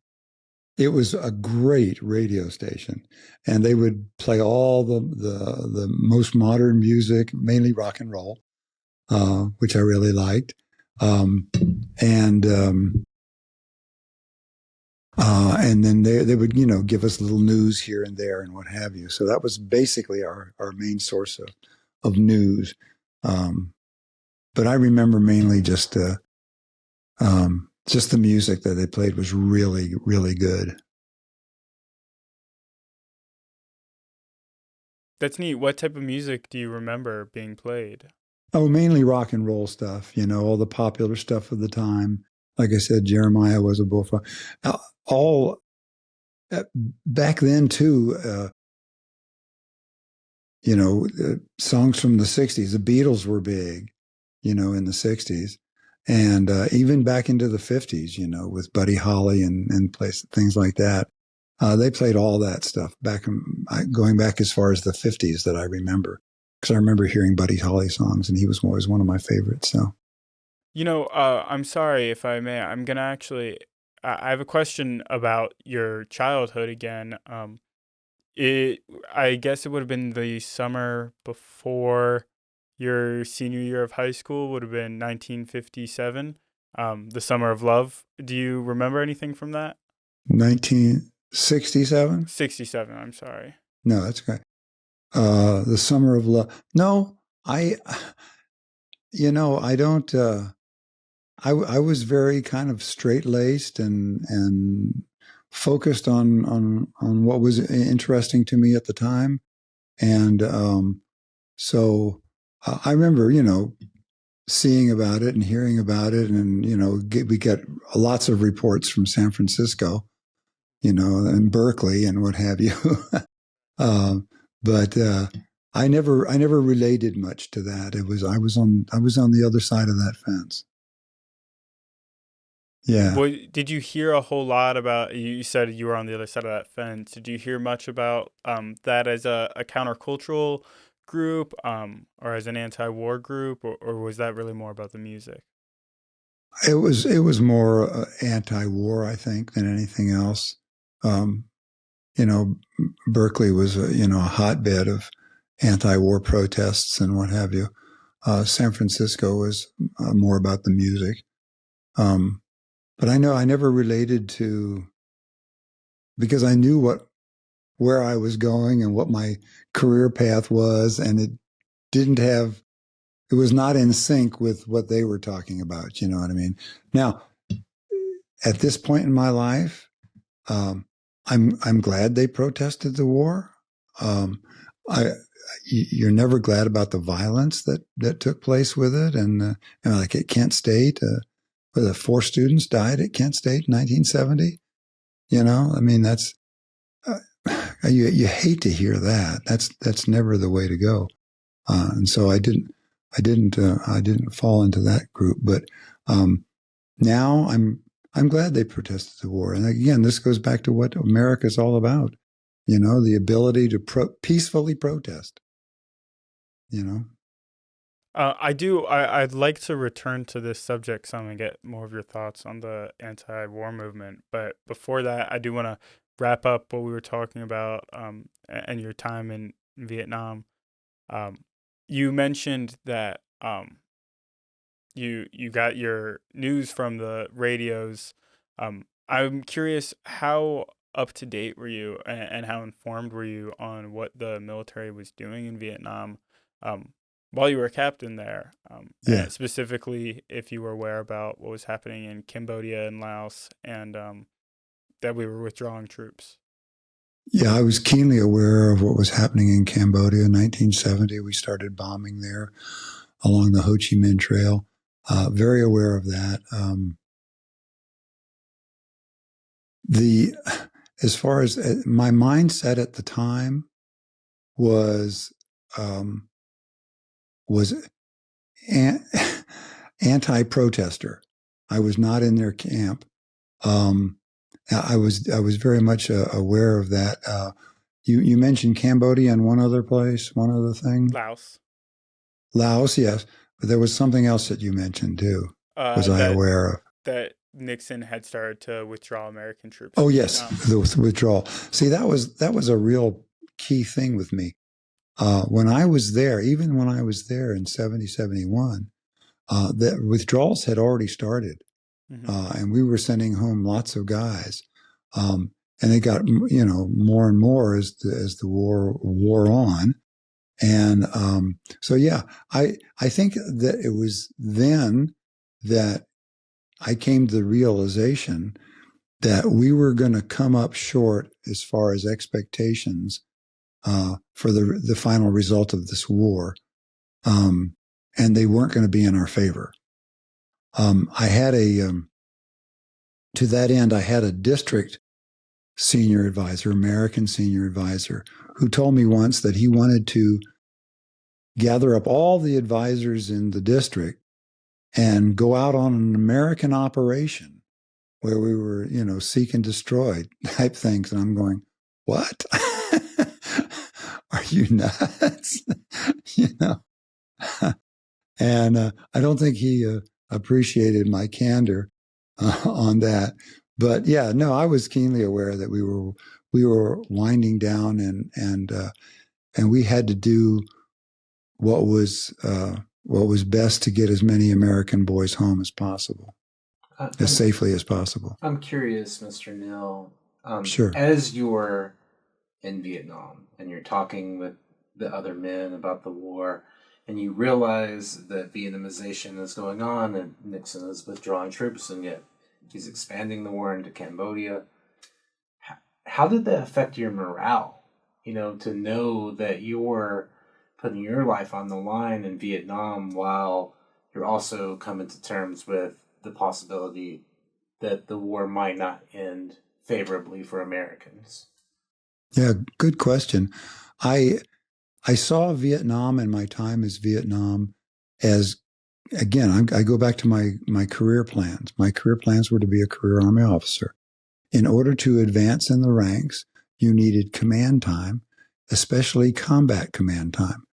It was a great radio station, and they would play all the most modern music, mainly rock and roll, which I really liked, and then they would give us little news here and there and what have you. So that was basically our main source of news. But I remember mainly just the music that they played was really, really good. That's neat. What type of music do you remember being played? Oh, mainly rock and roll stuff, all the popular stuff of the time. Like I said, Jeremiah was a Bullfrog. All back then, too, songs from the 60s. The Beatles were big, in the 60s. And even back into the 50s, with Buddy Holly and things like that. They played all that stuff going back as far as the 50s that I remember. Because I remember hearing Buddy Holly songs, and he was always one of my favorites. So, I'm sorry if I may. I'm going to actually, I have a question about your childhood again. I guess it would have been the summer before your senior year of high school, would have been 1957, the Summer of Love. Do you remember anything from that? 1967? 67, I'm sorry. No, that's okay. The Summer of Love. No, I don't, I was very kind of straight-laced and focused on what was interesting to me at the time. And so I remember, seeing about it and hearing about it. And, we get lots of reports from San Francisco, and Berkeley and what have you. But I never related much to that. I was on the other side of that fence. Yeah. Did you hear a whole lot about? You said you were on the other side of that fence. Did you hear much about that as a countercultural group, or as an anti-war group, or was that really more about the music? It was more anti-war, I think, than anything else. You know, Berkeley was a hotbed of anti-war protests and what have you. San Francisco was more about the music. But I know I never related to, because I knew where I was going and what my career path was, and it was not in sync with what they were talking about. You know what I mean? Now, at this point in my life, I'm glad they protested the war. You're never glad about the violence that took place with it, and like at Kent State, where the 4 students died at Kent State in 1970. I mean, that's you hate to hear that. That's never the way to go. And so I didn't fall into that group. But now I'm glad they protested the war. And again, this goes back to what America's all about. The ability to peacefully protest. I do. I'd like to return to this subject some and get more of your thoughts on the anti-war movement. But before that, I do want to wrap up what we were talking about, and your time in Vietnam. You mentioned that you got your news from the radios. I'm curious, how up to date were you, and how informed were you on what the military was doing in Vietnam? While you were a captain there, Yeah. and specifically if you were aware about what was happening in Cambodia and Laos, and that we were withdrawing troops. Yeah, I was keenly aware of what was happening in Cambodia in 1970. We started bombing there along the Ho Chi Minh Trail. Very aware of that. As far as my mindset at the time was anti-protester. I was not in their camp. I was very much aware of that. You mentioned Cambodia and one other thing. Laos, yes, but there was something else that you mentioned too. Was I aware of that Nixon had started to withdraw American troops? Oh yes, the withdrawal. See, that was a real key thing with me. When I was there, even when I was there in 70, 71, the withdrawals had already started. Mm-hmm. And we were sending home lots of guys. And they got, more and more as the war wore on. And so, yeah, I think that it was then that I came to the realization that we were going to come up short as far as expectations for the final result of this war. And they weren't going to be in our favor. I had to that end, I had a district senior advisor, American senior advisor, who told me once that he wanted to gather up all the advisors in the district and go out on an American operation where we were, seek and destroy type things. And I'm going, what? Are you nuts? And I don't think he appreciated my candor on that. But yeah, no, I was keenly aware that we were winding down, and we had to do what was best to get as many American boys home as possible, as safely as possible. I'm curious, Mr. Neal. Sure. As you're in Vietnam and you're talking with the other men about the war, and you realize that Vietnamization is going on and Nixon is withdrawing troops, and yet he's expanding the war into Cambodia. How did that affect your morale? To know that you're putting your life on the line in Vietnam while you're also coming to terms with the possibility that the war might not end favorably for Americans. Yeah, good question. I I saw Vietnam and my time as Vietnam as, again, I go back to my career plans. My career plans were to be a career Army officer. In order to advance in the ranks, you needed command time, especially combat command time.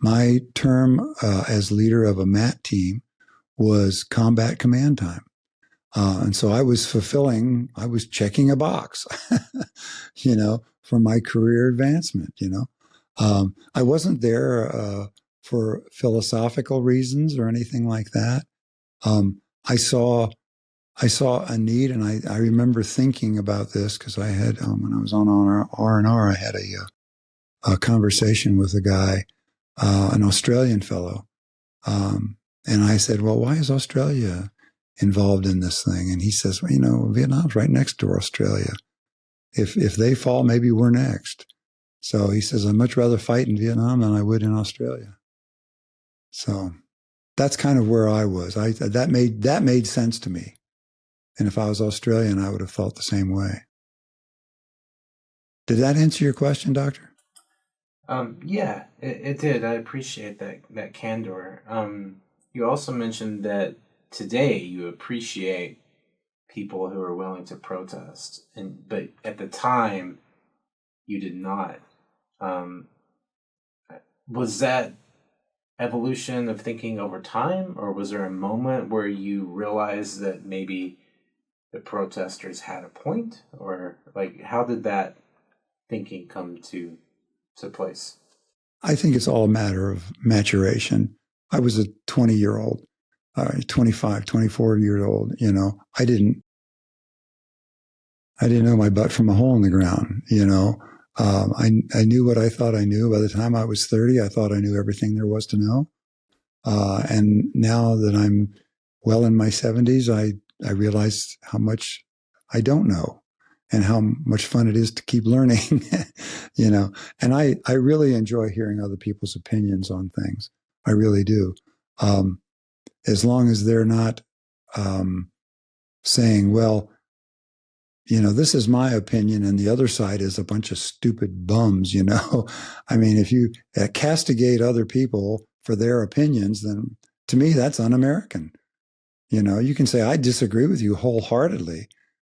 My term as leader of a MAT team was combat command time. And so I was checking a box, for my career advancement, I wasn't there for philosophical reasons or anything like that. I saw a need, and I remember thinking about this because I had, when I was on R&R, I had a conversation with a guy, an Australian fellow. And I said, well, why is Australia involved in this thing? And he says, well, Vietnam's right next to Australia. If they fall, maybe we're next. So he says, I'd much rather fight in Vietnam than I would in Australia. So that's kind of where I was. That made sense to me. And if I was Australian, I would have felt the same way. Did that answer your question, Doctor? Yeah, it did. I appreciate that candor. You also mentioned that today you appreciate people who are willing to protest, but at the time you did not. Was that evolution of thinking over time, or was there a moment where you realized that maybe the protesters had a point, or how did that thinking come to place? I think it's all a matter of maturation. I was a 20-year-old, 25, 24-year-old, I didn't know my butt from a hole in the ground, I knew what I thought I knew. By the time I was 30, I thought I knew everything there was to know. And now that I'm well in my 70s, I realize how much I don't know and how much fun it is to keep learning, and I really enjoy hearing other people's opinions on things. I really do. As long as they're not saying, well, this is my opinion and the other side is a bunch of stupid bums, I mean, if you castigate other people for their opinions, then to me, that's un-American. You can say, I disagree with you wholeheartedly,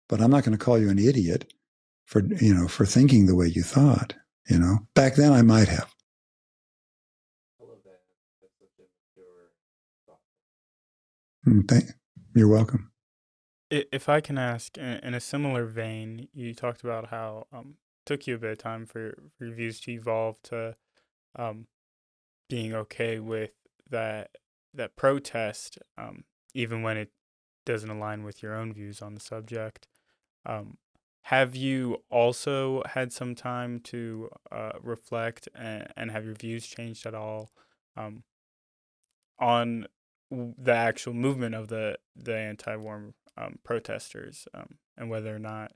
but I'm not going to call you an idiot for thinking the way you thought, Back then I might have. You're welcome. If I can ask, in a similar vein, you talked about how it took you a bit of time for your views to evolve to being okay with that protest, even when it doesn't align with your own views on the subject. Have you also had some time to reflect and have your views changed at all on the actual movement of the anti-war protesters, and whether or not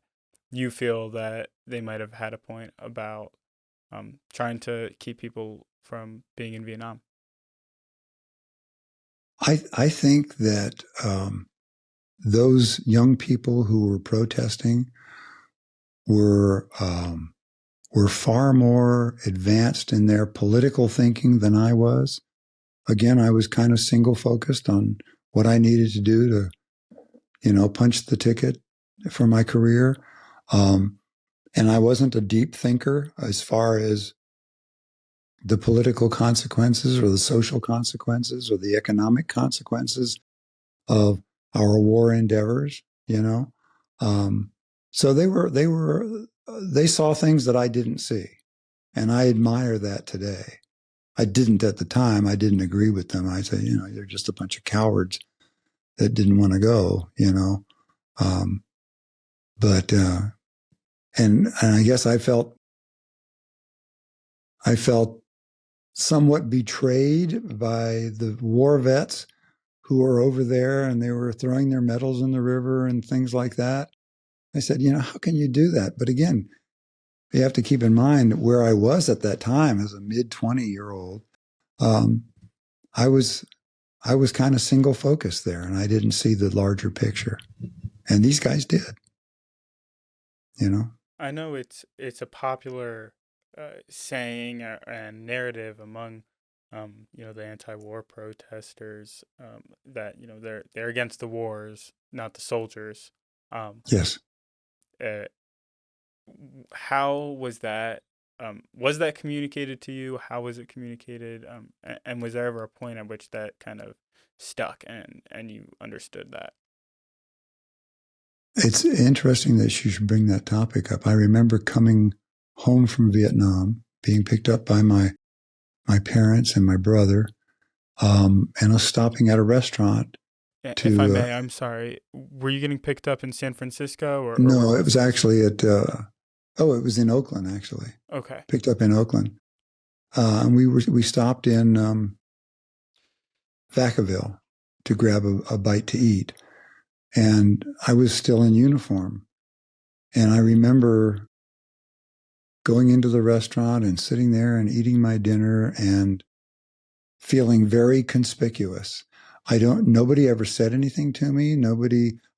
you feel that they might have had a point about trying to keep people from being in Vietnam? I think that those young people who were protesting were far more advanced in their political thinking than I was. Again, I was kind of single focused on what I needed to do to, punch the ticket for my career. And I wasn't a deep thinker as far as the political consequences or the social consequences or the economic consequences of our war endeavors, So they saw things that I didn't see. And I admire that today. I didn't at the time. I didn't agree with them. I said, they're just a bunch of cowards that didn't want to go, But and I guess I felt somewhat betrayed by the war vets who were over there, and they were throwing their medals in the river and things like that. I said, how can you do that? But again, you have to keep in mind where I was at that time as a mid-20-year-old. I was kind of single focused there, and I didn't see the larger picture. And these guys did. I know it's a popular saying and narrative among the anti-war protesters, that they're against the wars, not the soldiers. Um, Yes. uh, how was that? Was that communicated to you? How was it communicated? And was there ever a point at which that kind of stuck and you understood that? It's interesting that you should bring that topic up. I remember coming home from Vietnam, being picked up by my parents and my brother, and I was stopping at a restaurant to. If I may, I'm sorry. Were you getting picked up in San Francisco or No, where it was actually at. It was in Oakland actually. Okay. Picked up in Oakland, and we stopped in Vacaville to grab a bite to eat, and I was still in uniform, and I remember going into the restaurant and sitting there and eating my dinner and feeling very conspicuous. Nobody ever said anything to me.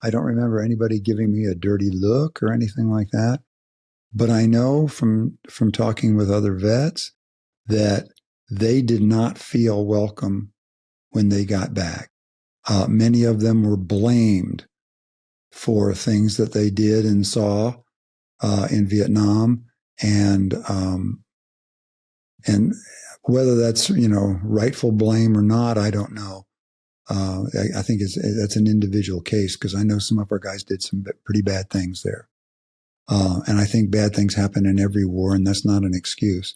I don't remember anybody giving me a dirty look or anything like that. But I know from talking with other vets that they did not feel welcome when they got back. Many of them were blamed for things that they did and saw in Vietnam, and whether that's rightful blame or not, I don't know. I think that's an individual case, because I know some of our guys did some pretty bad things there. And I think bad things happen in every war, and that's not an excuse.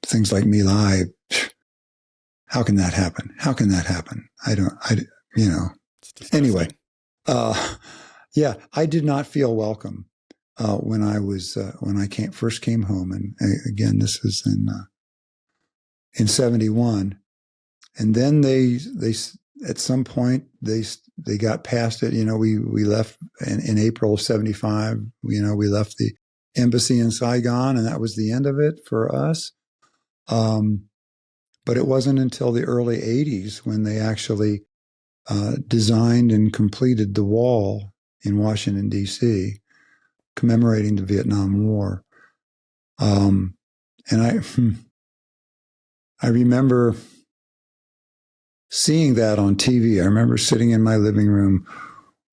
Things like My Lai, how can that happen? How can that happen? Anyway, yeah, I did not feel welcome when I first came home. And again, this was in 71. And then they at some point they got past it. We left in April of 75. We left the embassy in Saigon, and that was the end of it for us. But it wasn't until the early 80s when they actually designed and completed the wall in Washington, D.C., commemorating the Vietnam War. And I remember seeing that on TV. I remember sitting in my living room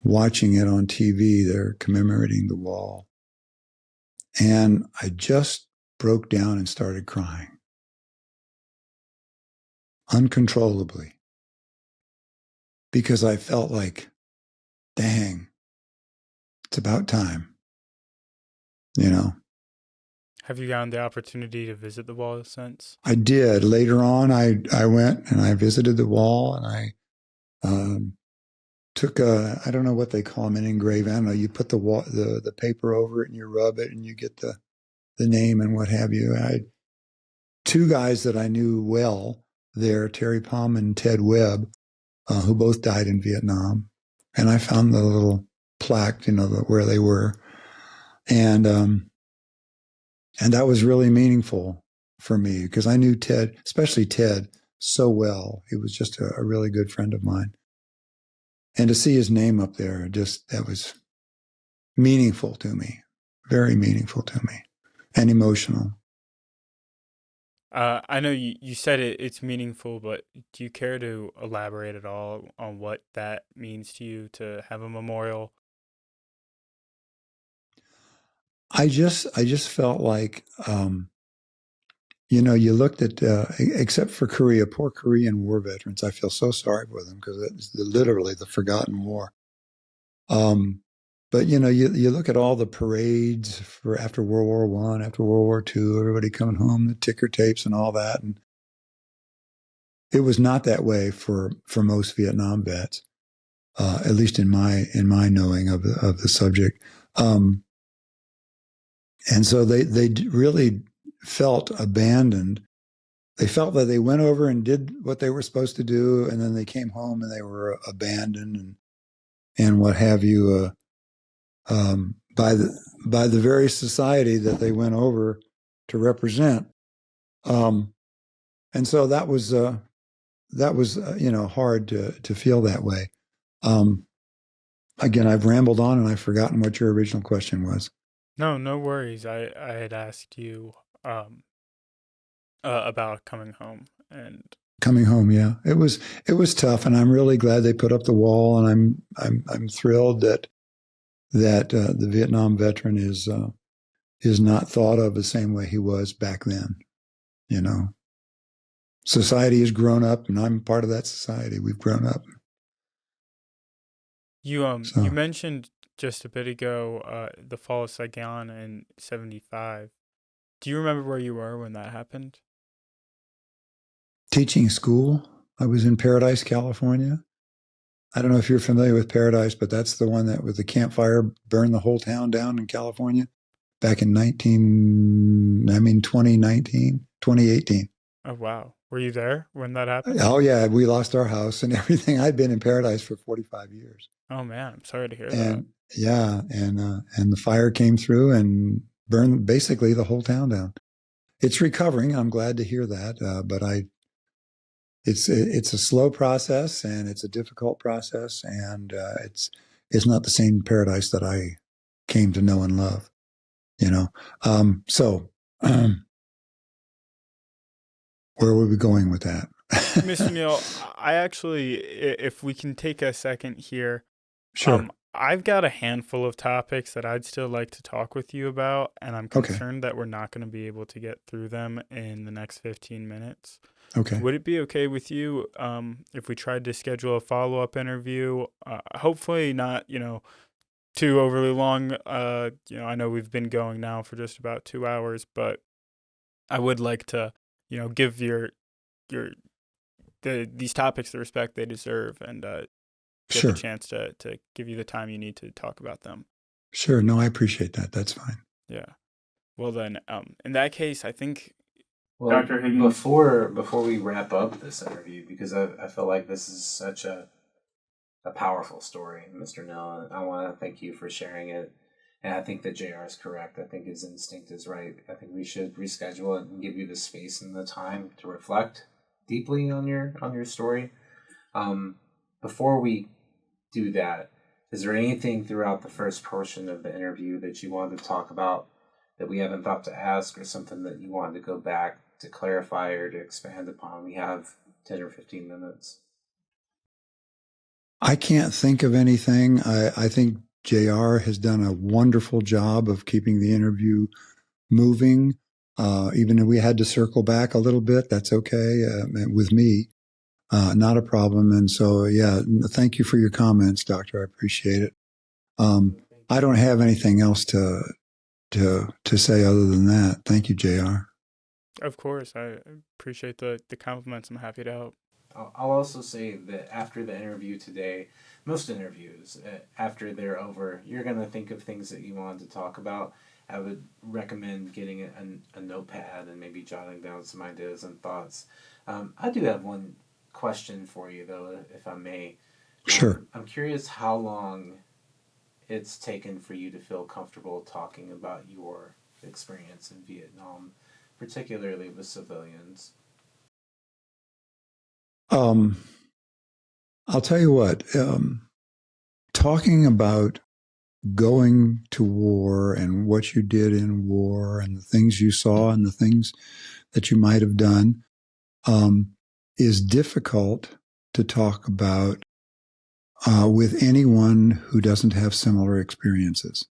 watching it on TV. They're commemorating the wall. And I just broke down and started crying uncontrollably, because I felt like, dang, it's about time, Have you gotten the opportunity to visit the wall since? I did. Later on, I went and I visited the wall, and I took I don't know what they call them in engraving. I don't know. You put the paper over it and you rub it and you get the name and what have you. I had two guys that I knew well there, Terry Palm and Ted Webb, who both died in Vietnam. And I found the little plaque, where they were. And that was really meaningful for me, because I knew Ted, especially Ted, so well. He was just a really good friend of mine. And to see his name up there, that was meaningful to me, very meaningful to me, and emotional. I know you said it's meaningful, but do you care to elaborate at all on what that means to you to have a memorial? I just felt like, you looked at, except for Korea, poor Korean war veterans. I feel so sorry for them, because it's literally the forgotten war. But you look at all the parades for after World War I, after World War II, everybody coming home, the ticker tapes and all that, and it was not that way for most Vietnam vets, at least in my knowing of the subject. And so they really felt abandoned. They felt that they went over and did what they were supposed to do, and then they came home and they were abandoned and what have you, by the very society that they went over to represent. And so that was hard to feel that way. Again, I've rambled on and I've forgotten what your original question was. No worries. I had asked you about coming home and coming home. Yeah, it was tough, and I'm really glad they put up the wall, and I'm thrilled that the Vietnam veteran is not thought of the same way he was back then. You know, society has grown up, and I'm part of that society. We've grown up. You mentioned just a bit ago the Fall of Saigon in '75. Do you remember where you were when that happened? Teaching school. I was in Paradise, California. I don't know if you're familiar with Paradise, but that's the one that with the campfire burned the whole town down in California back in 2018. Oh, wow. Were you there when that happened? Oh, yeah. We lost our house and everything. I'd been in Paradise for 45 years. Oh, man. I'm sorry to hear that. And yeah. And the fire came through and burned basically the whole town down. It's recovering. I'm glad to hear that. But it's a slow process, and it's a difficult process, and it's not the same Paradise that I came to know and love, you know. Where were we going with that? Mr. Neal, I actually, if we can take a second here, sure. I've got a handful of topics that I'd still like to talk with you about, and I'm concerned that we're not going to be able to get through them in the next 15 minutes. Okay. Would it be okay with you if we tried to schedule a follow-up interview? Hopefully not, too overly long. I know we've been going now for just about 2 hours, but I would like to, give these topics the respect they deserve, and get sure. the chance to give you the time you need to talk about them. Sure. No, I appreciate that. That's fine. Yeah. Well then, in that case, I think. Well, Dr. Higgins, before we wrap up this interview, because I feel like this is such a powerful story, Mr. Neal, I want to thank you for sharing it. And I think that JR is correct. I think his instinct is right. I think we should reschedule it and give you the space and the time to reflect deeply on your story. Before we do that, is there anything throughout the first portion of the interview that you wanted to talk about that we haven't thought to ask, or something that you wanted to go back to clarify or to expand upon? We have 10 or 15 minutes. I can't think of anything. I think JR has done a wonderful job of keeping the interview moving. Even if we had to circle back a little bit, that's okay with me. Not a problem. And so, yeah, thank you for your comments, Doctor. I appreciate it. I don't have anything else to say other than that. Thank you, JR. Of course. I appreciate the compliments. I'm happy to help. I'll also say that after the interview today, most interviews, after they're over, you're going to think of things that you wanted to talk about. I would recommend getting a notepad and maybe jotting down some ideas and thoughts. I do have one question for you, though, if I may. Sure. I'm curious how long it's taken for you to feel comfortable talking about your experience in Vietnam, particularly with civilians. I'll tell you what, talking about going to war and what you did in war and the things you saw and the things that you might have done is difficult to talk about with anyone who doesn't have similar experiences.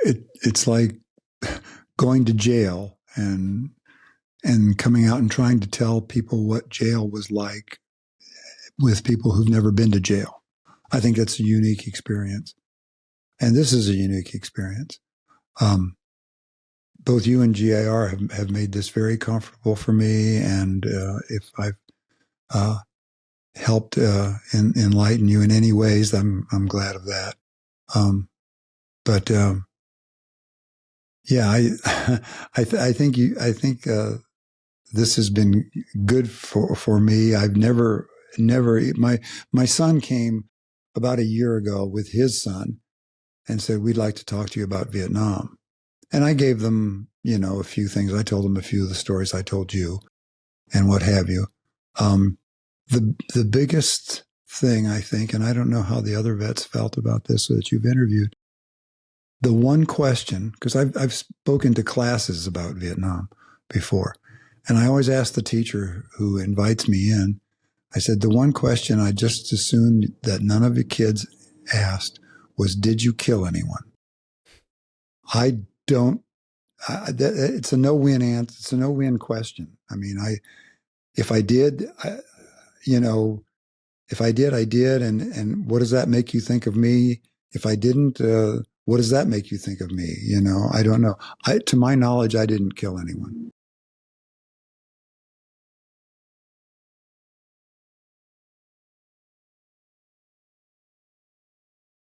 It's like going to jail and coming out and trying to tell people what jail was like with people who've never been to jail. I think that's a unique experience. And this is a unique experience. Both you and JR have made this very comfortable for me. And if I've helped enlighten you in any ways, I'm glad of that. Yeah, I think this has been good for me. I've never my son came about a year ago with his son and said, we'd like to talk to you about Vietnam. And I gave them, a few things. I told them a few of the stories I told you and what have you. The biggest thing, I think, and I don't know how the other vets felt about this that you've interviewed, the one question, because I've spoken to classes about Vietnam before, and I always ask the teacher who invites me in, I said, the one question I just assumed that none of the kids asked was, did you kill anyone? I don't, it's a no-win answer. It's a no-win question. I mean, if I did, if I did, I did. And what does that make you think of me? If I didn't, what does that make you think of me? I don't know. To my knowledge, I didn't kill anyone.